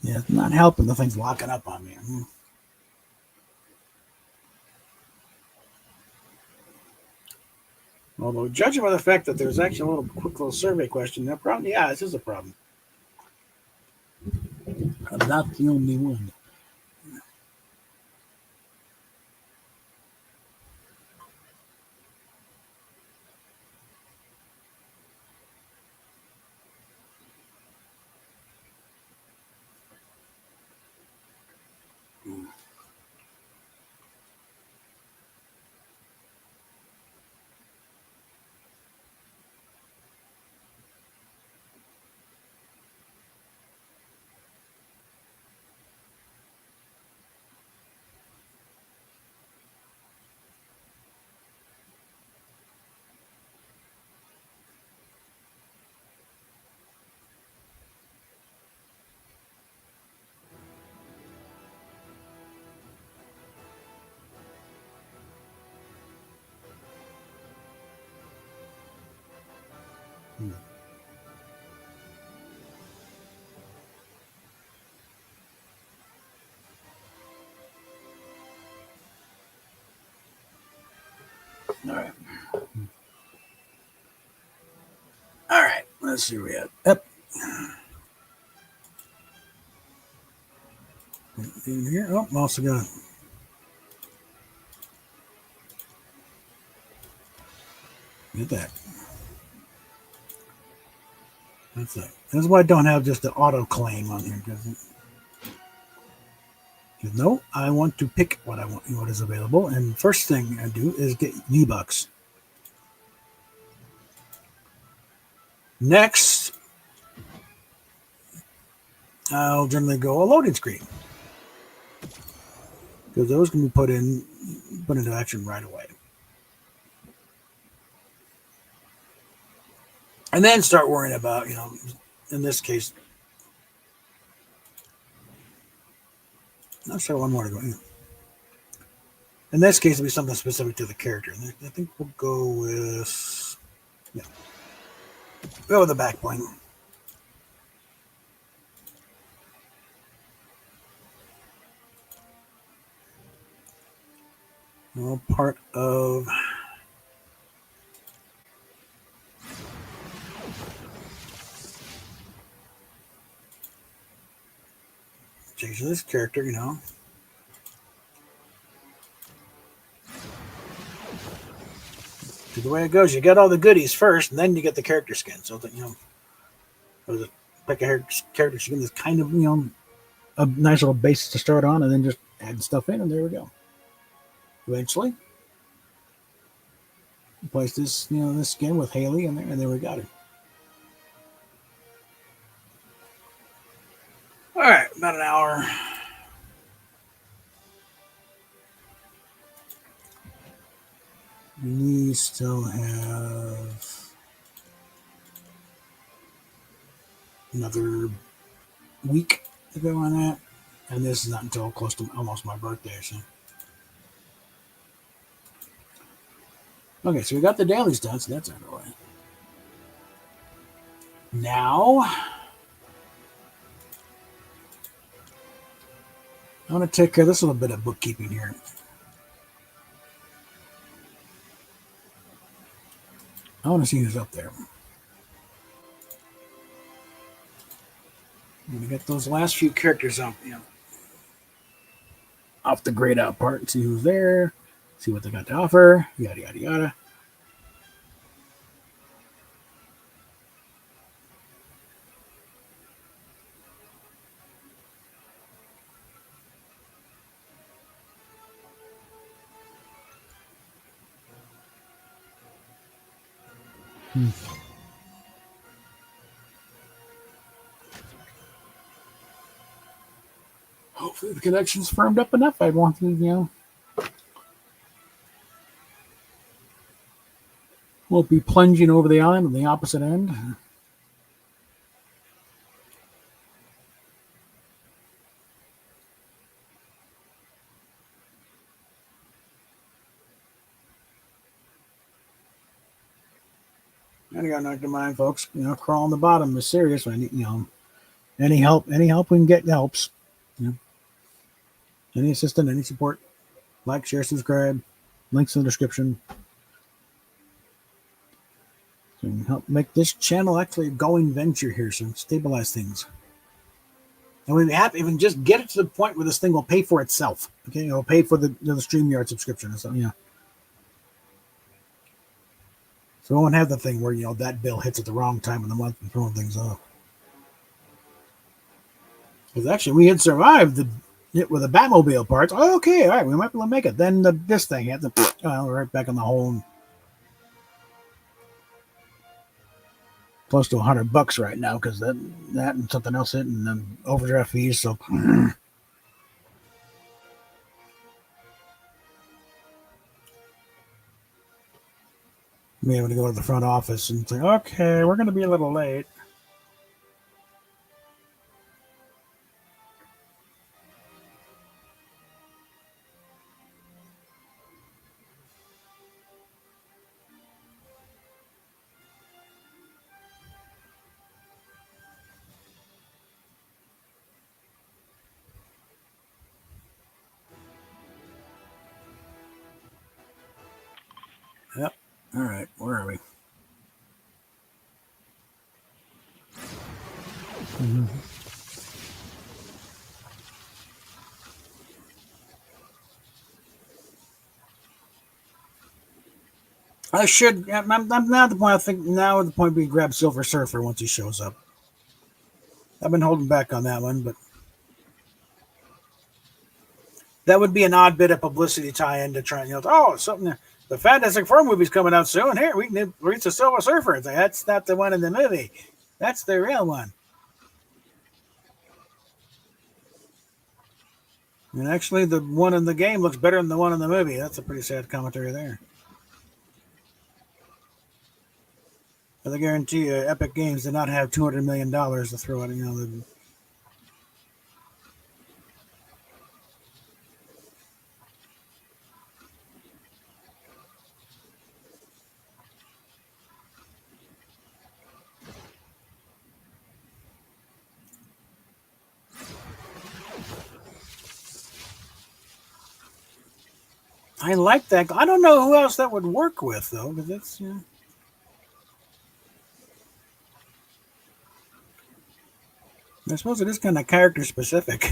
Yeah, it's not helping. The thing's locking up on me. Although, judging by the fact that there's actually a little quick little survey question, that problem, yeah, this is a problem. I'm not the only one. Hmm. All right. All right. Let's see where we at. Yep. In here. Oh, I'm also got get that. That's it. That's why I don't have just the auto claim on here because no, I want to pick what I want, what is available, and first thing I do is get V-Bucks. Next, I'll generally go a loading screen because those can be put into action right away, and then start worrying about in this case, I'll start one more to go. In this case, it'll be something specific to the character. I think we'll go with go with the back bling. Well, part of change this character, to the way it goes. You get all the goodies first, and then you get the character skin. So that pick a character skin that's kind of a nice little base to start on, and then just add stuff in, and there we go. Eventually, place this skin with Haley in there, and there we got it. All right, about an hour. We still have another week to go on that. And this is not until close to almost my birthday. So, okay, so we got the dailies done, so that's out of the way. Now, I want to take care of this little bit of bookkeeping here. I want to see who's up there. I'm going to get those last few characters up, off the grayed out part and see who's there, see what they got to offer, yada, yada, yada. Hopefully the connection's firmed up enough. I want to, won't be plunging over the island on the opposite end. And I got knocked in mind, folks. Crawling the bottom is serious. I need, any help we can get helps. Any assistance, any support. Like, share, subscribe. Links in the description. So you can help make this channel actually a going venture here, so stabilize things. And we have even just get it to the point where this thing will pay for itself. Okay, it'll pay for the StreamYard subscription or something. So we won't have the thing where that bill hits at the wrong time of the month and throwing things off. Because actually, we had survived it with the Batmobile parts. Oh, okay, all right, we might be able to make it. Then this thing had to right back in the hole. Close to $100 right now because that and something else hit and then overdraft fees. So be able to go to the front office and say, okay, we're going to be a little late. Yep. All right. Where are we? Mm-hmm. I should. I'm now at the point. I think now at the point we grab Silver Surfer once he shows up. I've been holding back on that one, but that would be an odd bit of publicity tie-in to try and something. The Fantastic Four movie's coming out soon. Here we can reach the Silver Surfer. That's not the one in the movie. That's the real one. And actually, the one in the game looks better than the one in the movie. That's a pretty sad commentary there. But I guarantee you, Epic Games did not have $200 million to throw at I like that. I don't know who else that would work with though, because it's I suppose it is kind of character specific.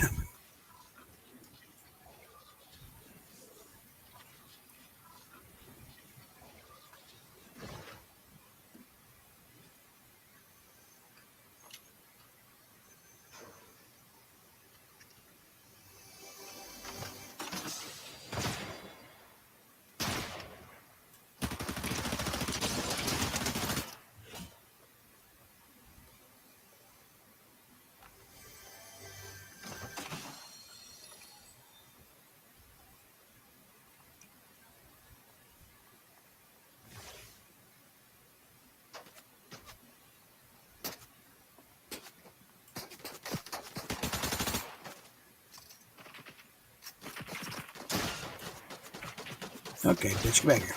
Okay, bitch, get back here.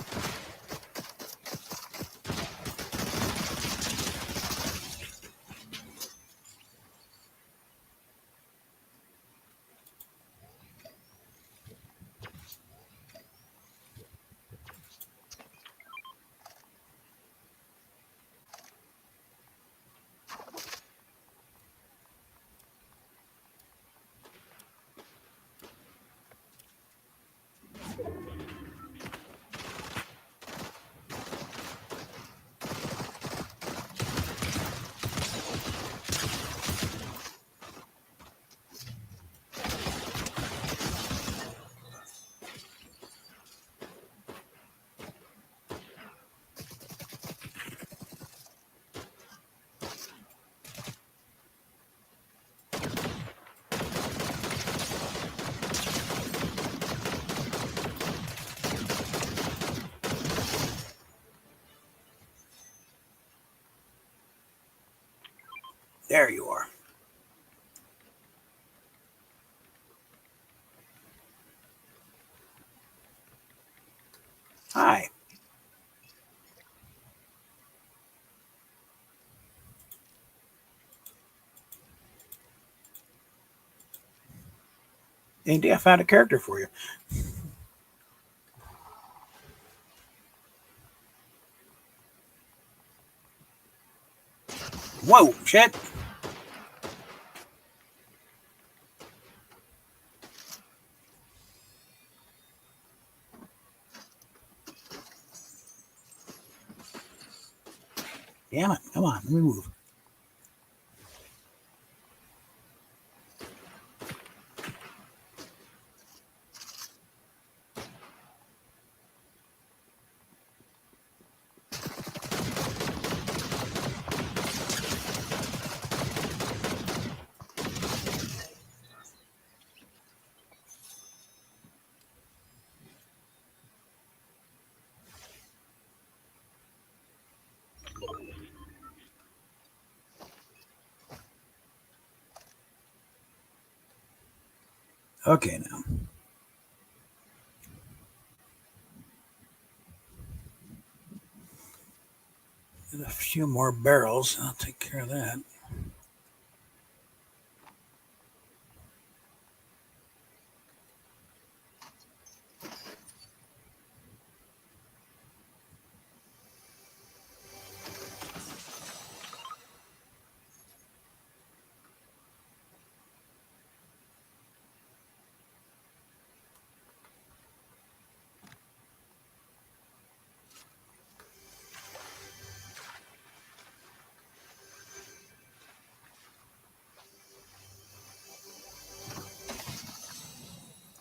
There you are. Hi. Andy, I found a character for you. Whoa, shit. Damn it. Come on, let me move. Okay, now. Get a few more barrels. I'll take care of that.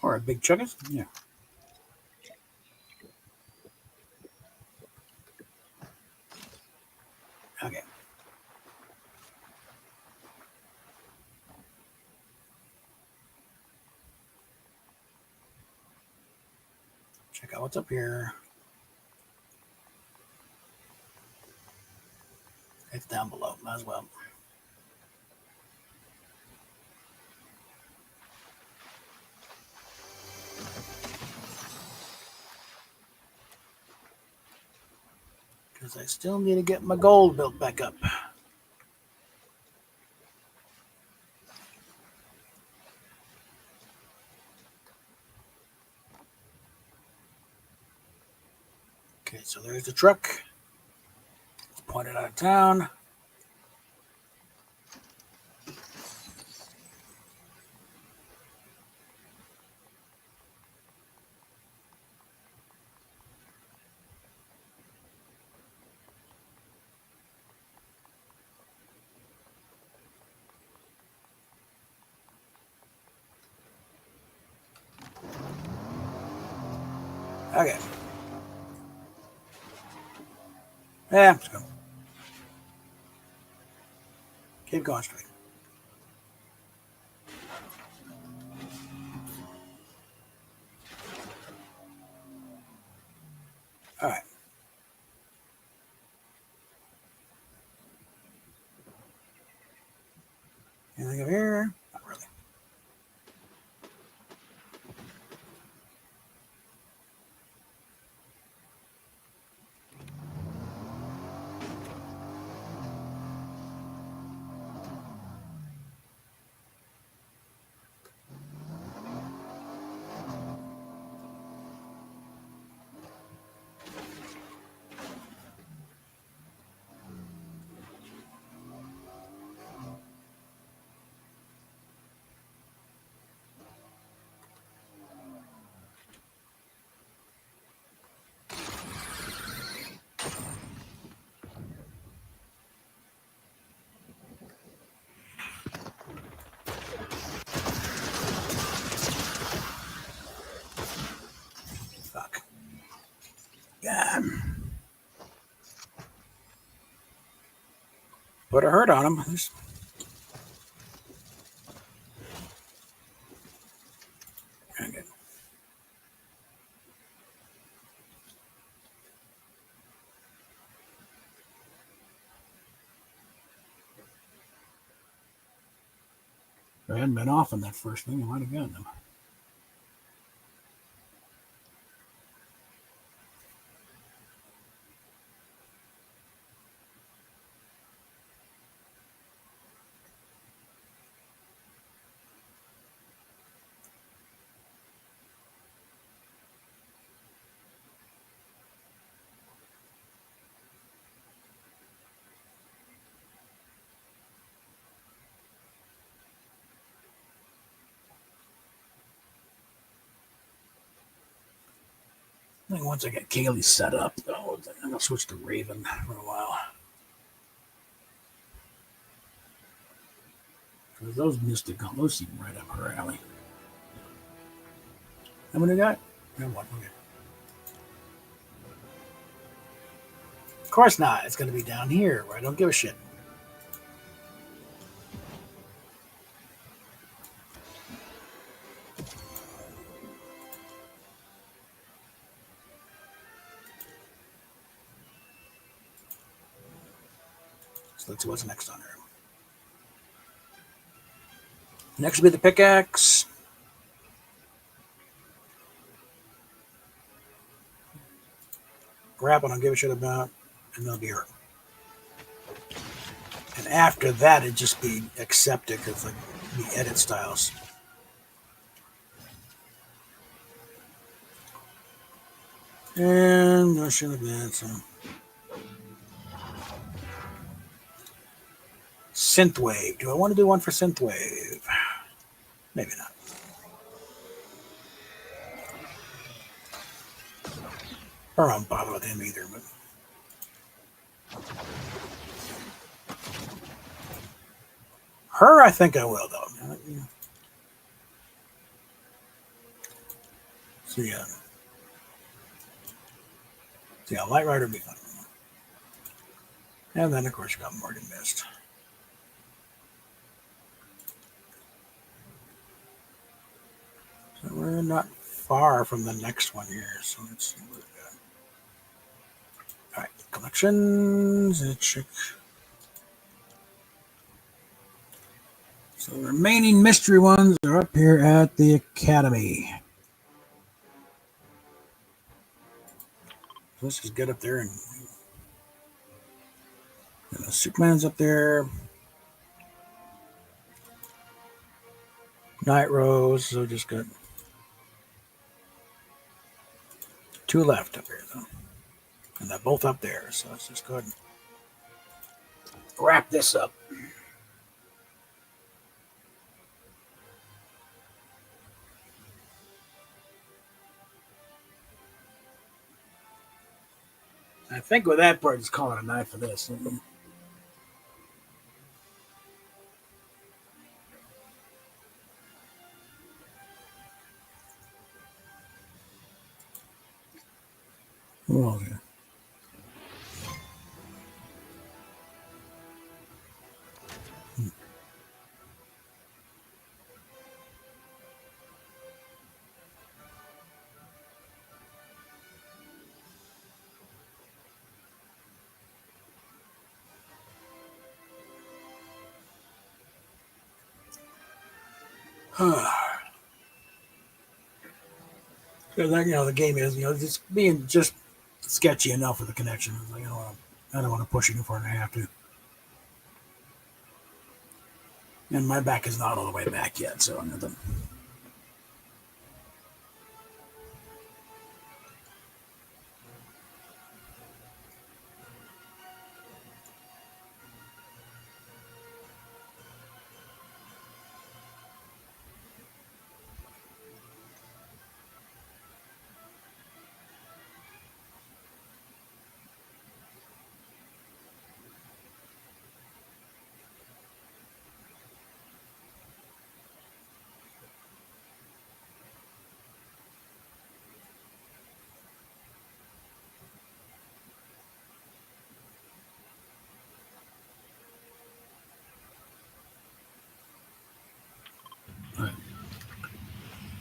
Or a big chuggers? Yeah. Okay. Check out what's up here. It's down below. Might as well. Because I still need to get my gold built back up. Okay, so there's the truck. It's pointed out of town. Okay. Yeah, let's go. Keep going straight. All right. Anything over here? Not really. put a hurt on him. Okay. If I hadn't been off on that first thing, I might have gotten him. I think once I get Kaylee set up, though, I'm going to switch to Raven for a while. Because those mystical, those seem right up her alley. How many got? No, one. Okay. Of course not. It's going to be down here where I don't give a shit. So let's see what's next on her. Next will be the pickaxe. Grab what I don't give a shit about, and that'll be her. And after that, it'd just be accepted because like the edit styles. And I should have been some Synthwave. Do I want to do one for Synthwave? Maybe not. Or I don't bother with him either, but. Her, I think I will, though. So, yeah. So, yeah, Light Rider would be fun. And then, of course, you got Morgan Mist. So, we're not far from the next one here. So, let's see what we got. All right, collections. Let's check. So, the remaining mystery ones are up here at the Academy. So let's just get up there and Superman's up there. Night Rose, so just got 2 left up here, though. And they're both up there, so let's just go ahead and wrap this up. I think with that part, just call it a night for this. Oh, yeah. Because the game is, just being just sketchy enough with the connection. Like, I don't want to push it before I have to. And my back is not all the way back yet, so nothing.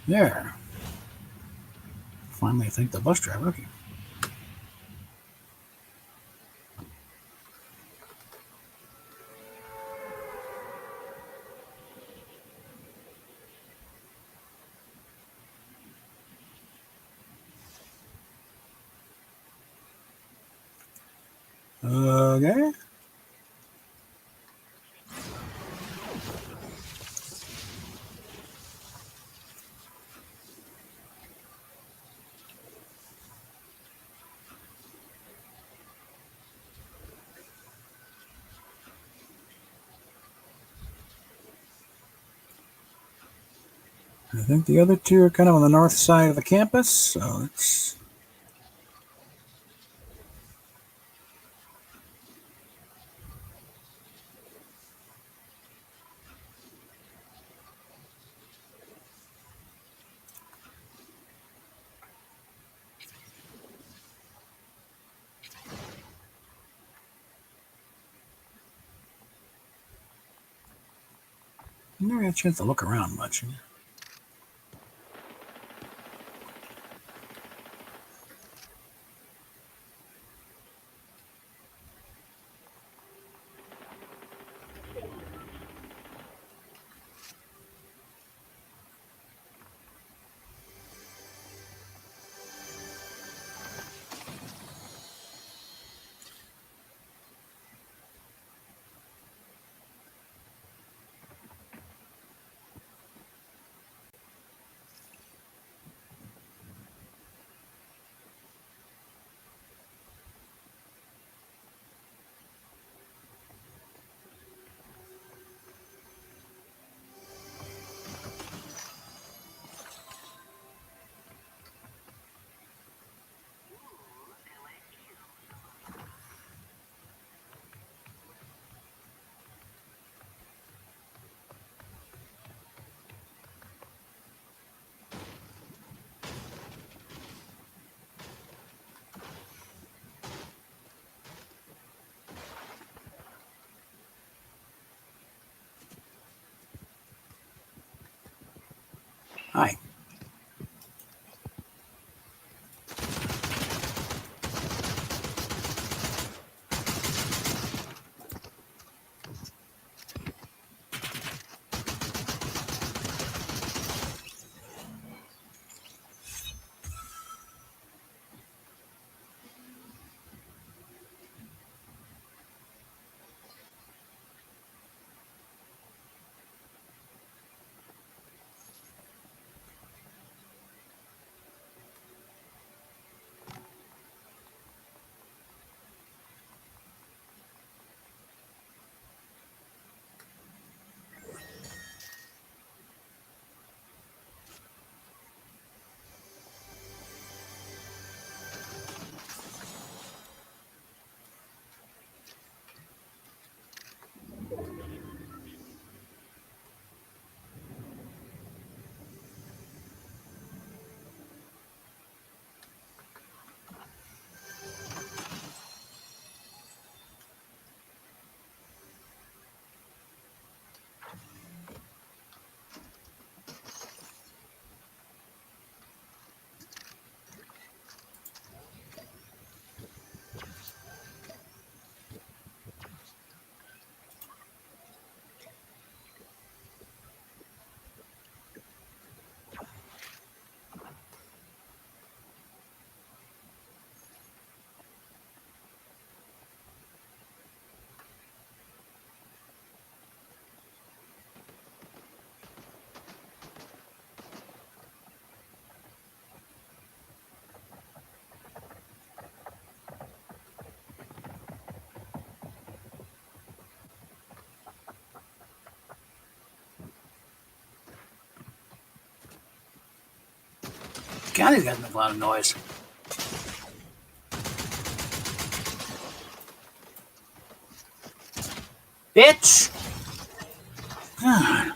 There. Finally, thank the bus driver. Okay. Okay. I think the other two are kind of on the north side of the campus, so it's. I never had a chance to look around much. Hi. God, these guys make a lot of noise. Bitch! God.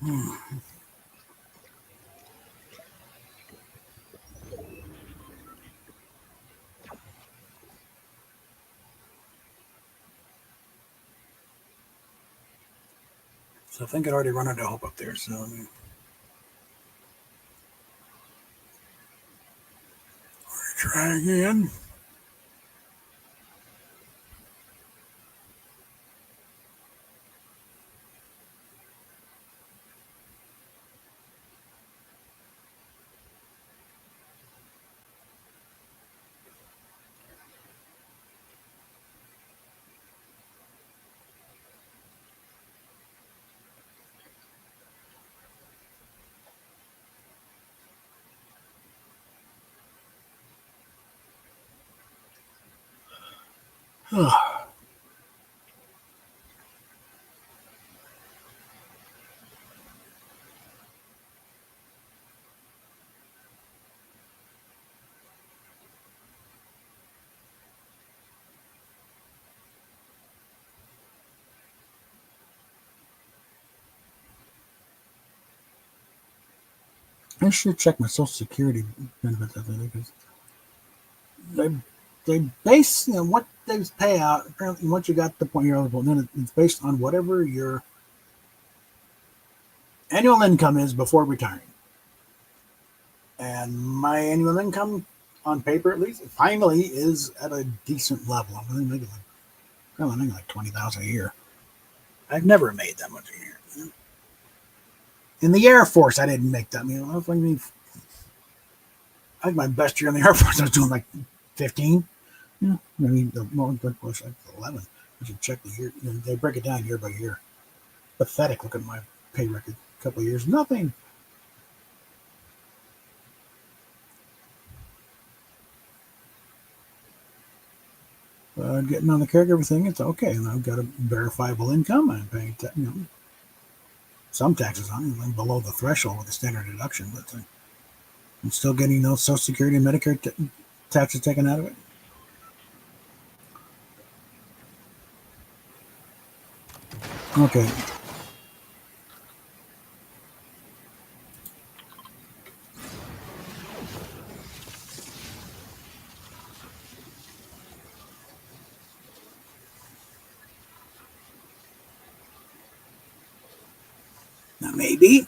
So I think it already run out of hope up there. So try again. I should check my Social Security benefits. I think because they they base what they pay out. Apparently, once you got the point you're eligible, then it's based on whatever your annual income is before retiring. And my annual income, on paper at least, finally is at a decent level. I'm only making like 20,000 a year. I've never made that much a year. In the Air Force, I didn't make that. I think my best year in the Air Force, I was doing like 15. Yeah, I mean, the most was like 11. I should check the year. They break it down year by year. Pathetic. Look at my pay record. A couple of years, nothing. Getting on the caregiver thing, it's okay. And I've got a verifiable income. I'm paying, some taxes on it, like below the threshold with the standard deduction, but I'm still getting those Social Security and Medicare taxes taken out of it. Okay. Now maybe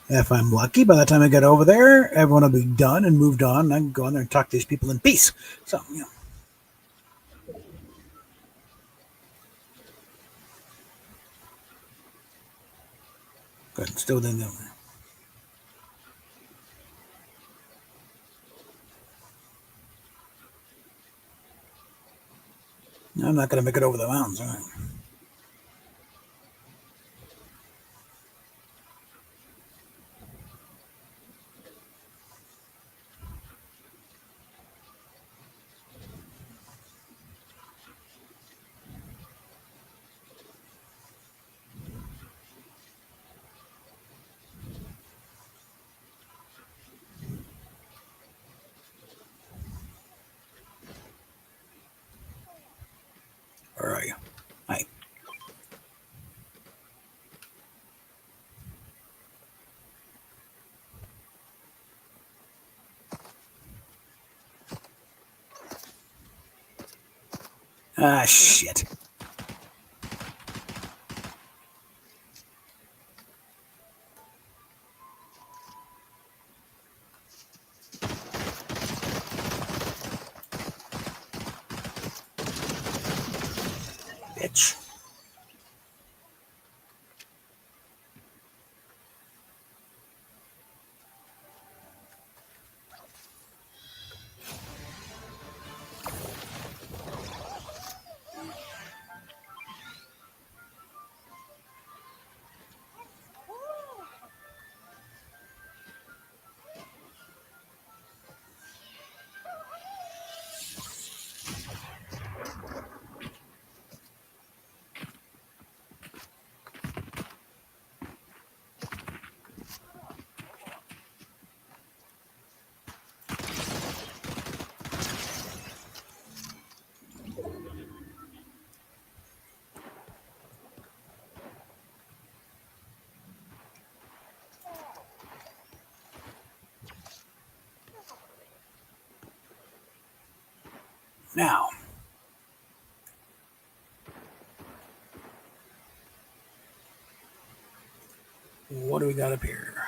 if I'm lucky, by the time I get over there, everyone will be done and moved on. And I can go in there and talk to these people in peace. So, good. Still in there. I'm not going to make it over the mountains. All right. Where are you? Hi. Ah, shit. Bitch. Now, what do we got up here?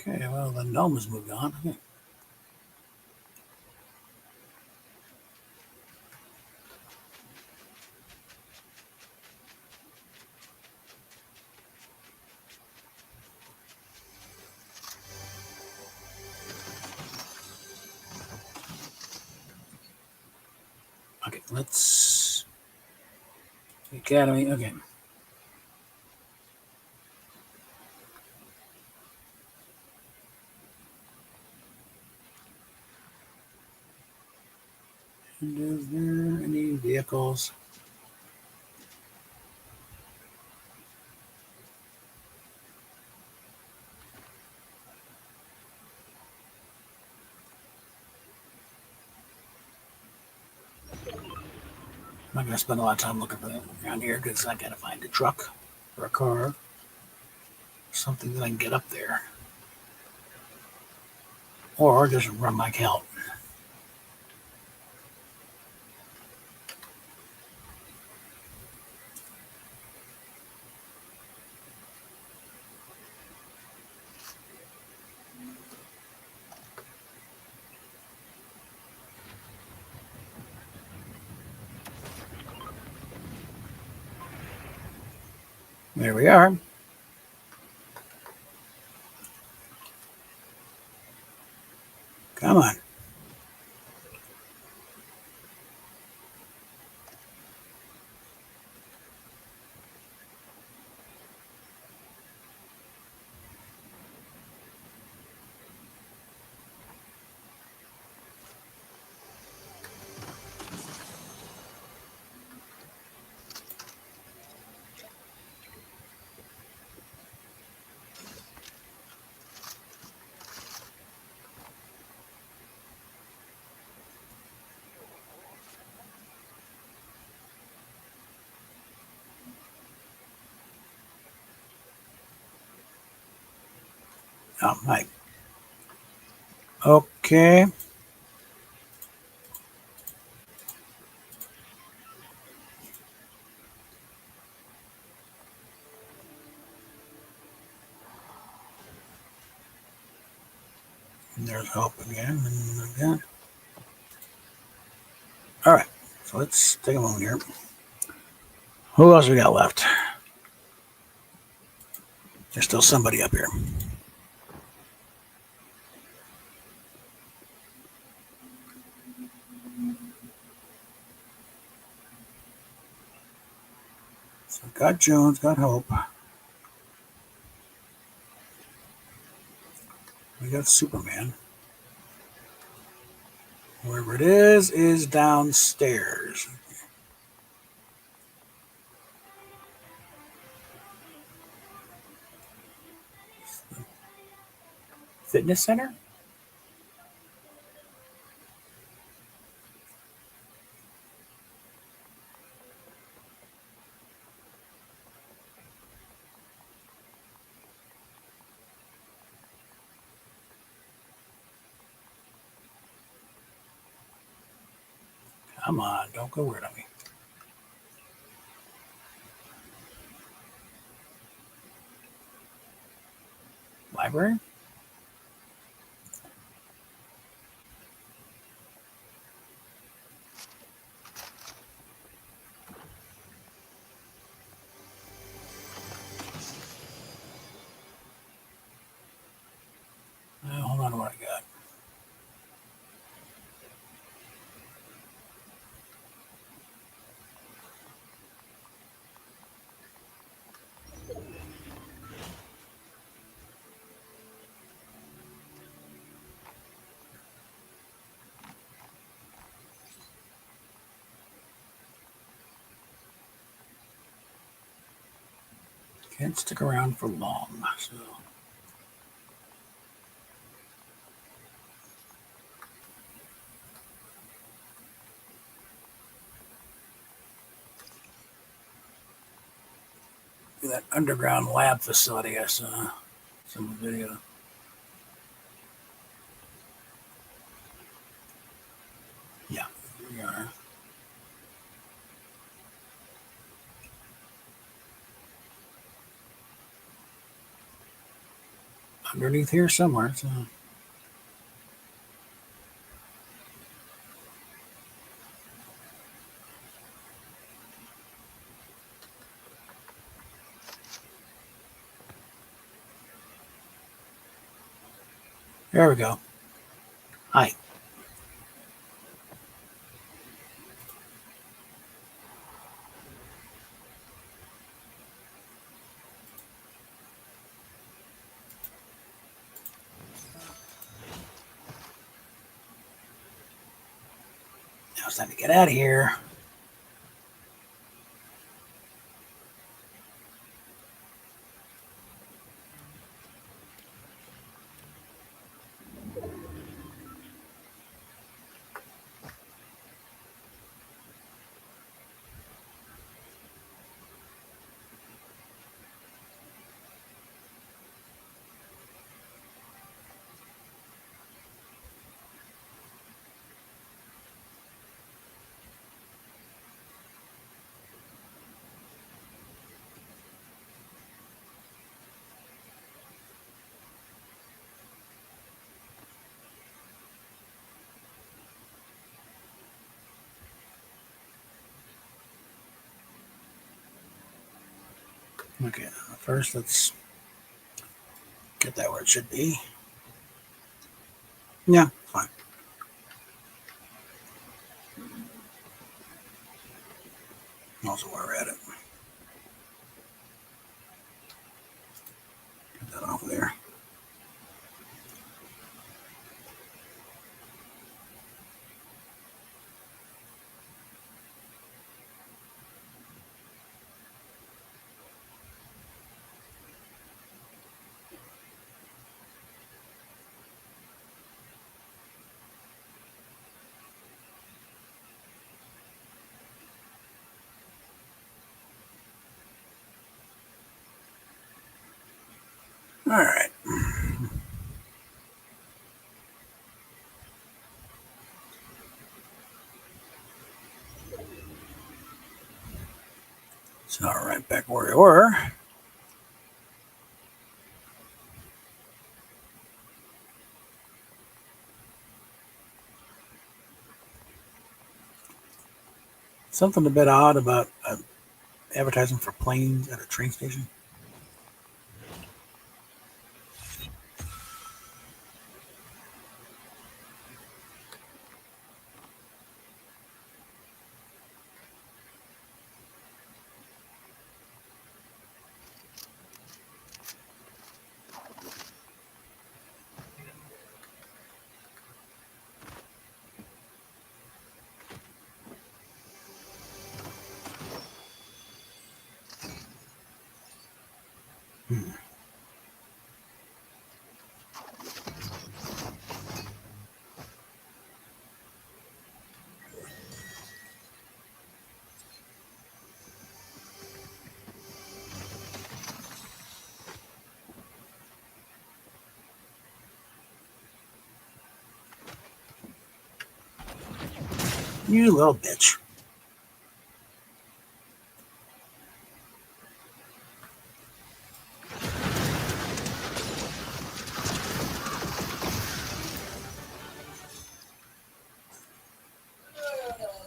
Okay, well, the gnome has moved on. Okay. Okay, let's. Academy, okay. And is there any vehicles? I'm not going to spend a lot of time looking for them around here because I got to find a truck or a car, something that I can get up there. Or just run my help. There we are. Come on. Oh, right. Okay. And there's hope again. And again. All right. So let's take a moment here. Who else we got left? There's still somebody up here. So got Jones, got Hope. We got Superman. Wherever it is downstairs. Fitness center? Come on, don't go weird on me. Library? Hold on to what I got. Can't stick around for long, so. That underground lab facility I saw some video. Yeah, here we are. Underneath here somewhere. So. There we go. Hi. Now it's time to get out of here. Okay, first let's get that where it should be. Yeah, fine. Also while we're at it. Get that off there. All right. So right back where we were. Something a bit odd about advertising for planes at a train station. You little bitch.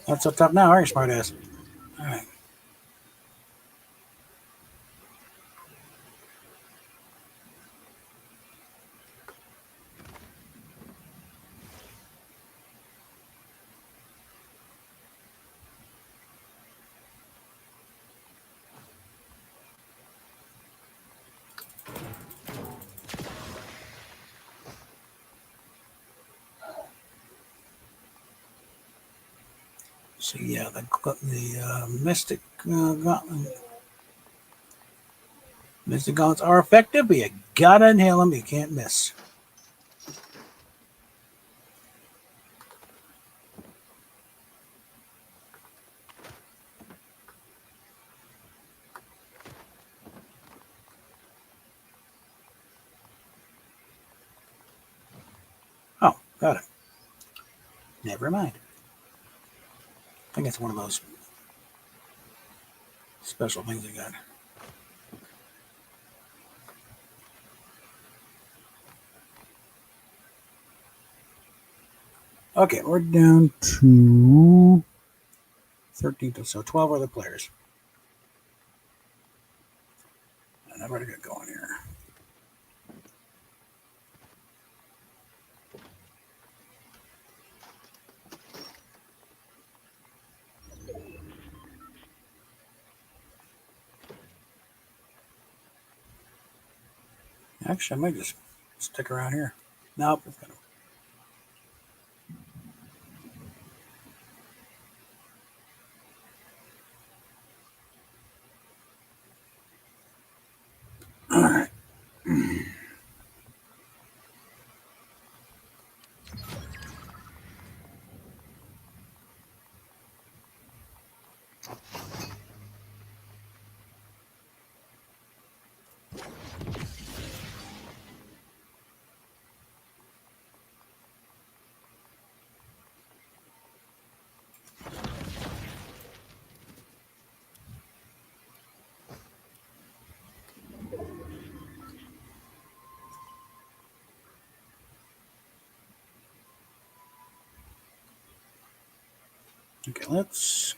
That's up top now, aren't you, smartass? All right. So yeah, the Mystic Gauntlet. Mystic gauntlets are effective, but you gotta inhale them. You can't miss. Oh, got it. Never mind. I think it's one of those special things I got. Okay, we're down to 13, so 12 other players. And I better get going here. Actually, I might just stick around here. Nope. All right. Okay, let's.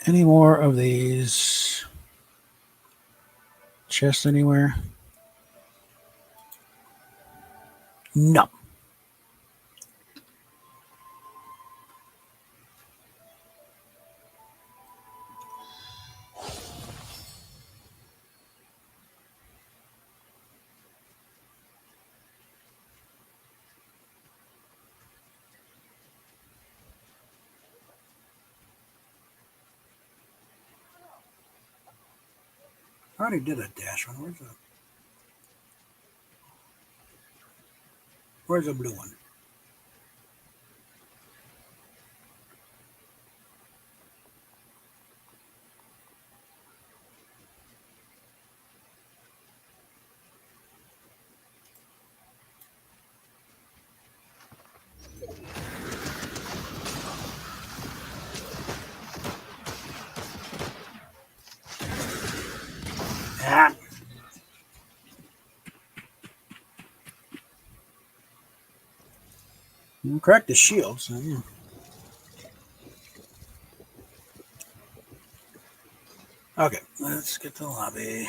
Any more of these chests anywhere? No. I already did a dash one. Where's the blue one? Ah. You cracked the shield, so yeah. Okay, let's get to the lobby.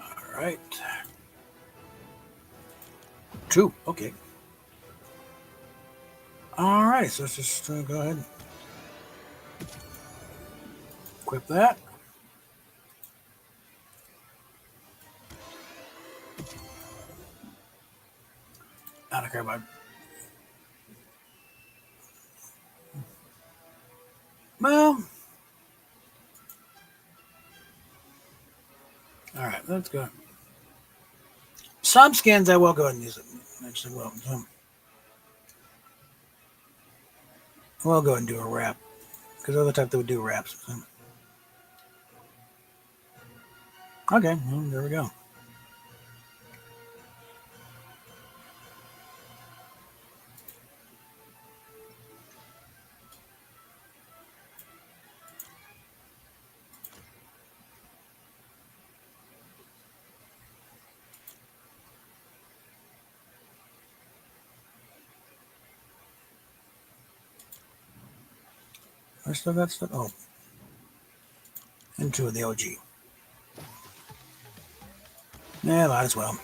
All right. 2. Okay. All right, so let's just go ahead and equip that. I don't care about. Well, all right, let's go. Some skins I will go ahead and use it. Actually, well, we'll go ahead and do a wrap because other type that would do wraps. So. Okay, well, there we go. I still got stuff. Oh, into the OG. Yeah, might as well.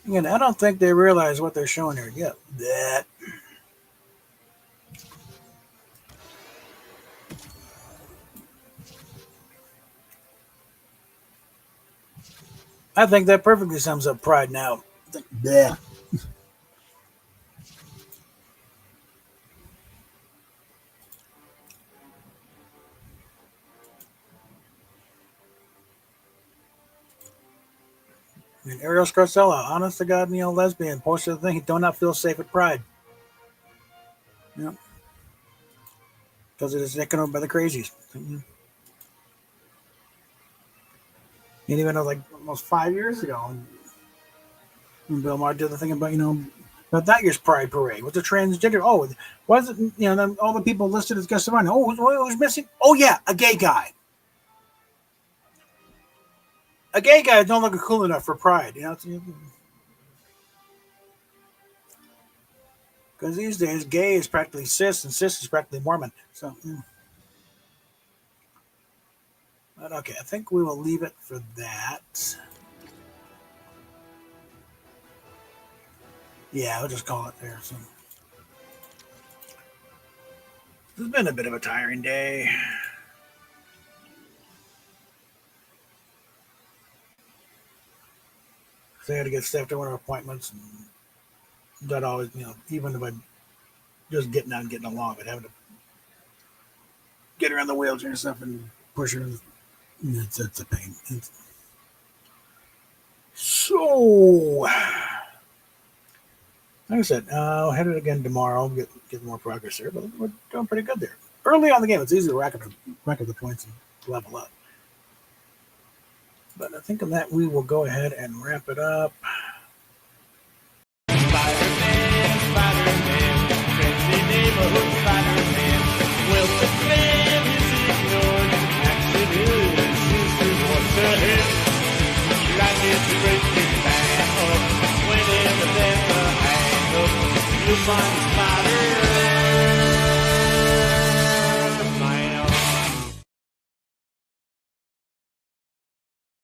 Again, I don't think they realize what they're showing here yet. That. I think that perfectly sums up Pride now. Yeah. I mean, Ariel Scarcella, honest to God, lesbian, posted the thing, he do not feel safe at Pride. Yeah. Because it is taken over by the crazies. And even like almost 5 years ago, and Bill Maher did the thing about, about that year's Pride Parade with the transgender. Oh, was it, all the people listed as guests of honor. Oh, who's missing? Oh, yeah, a gay guy. A gay guy is no longer cool enough for Pride, because these days, gay is practically cis, and cis is practically Mormon. So, but okay, I think we will leave it for that. Yeah, we'll just call it there. So, it's been a bit of a tiring day. So I had to get staffed at one of our appointments, and that always, even if I'm just getting out and getting along, but having to get her on the wheelchair and stuff and push her, it's a pain. So, like I said, I'll hit it again tomorrow, get more progress there, but we're doing pretty good there. Early on in the game, it's easy to rack up the points and level up. But I think on that, we will go ahead and wrap it up. Spider-Man, friendly neighborhood Spider-Man. Well, the plan is ignored. Action is what's ahead. Life is breaking down. Whenever there's a hang-up, you'll find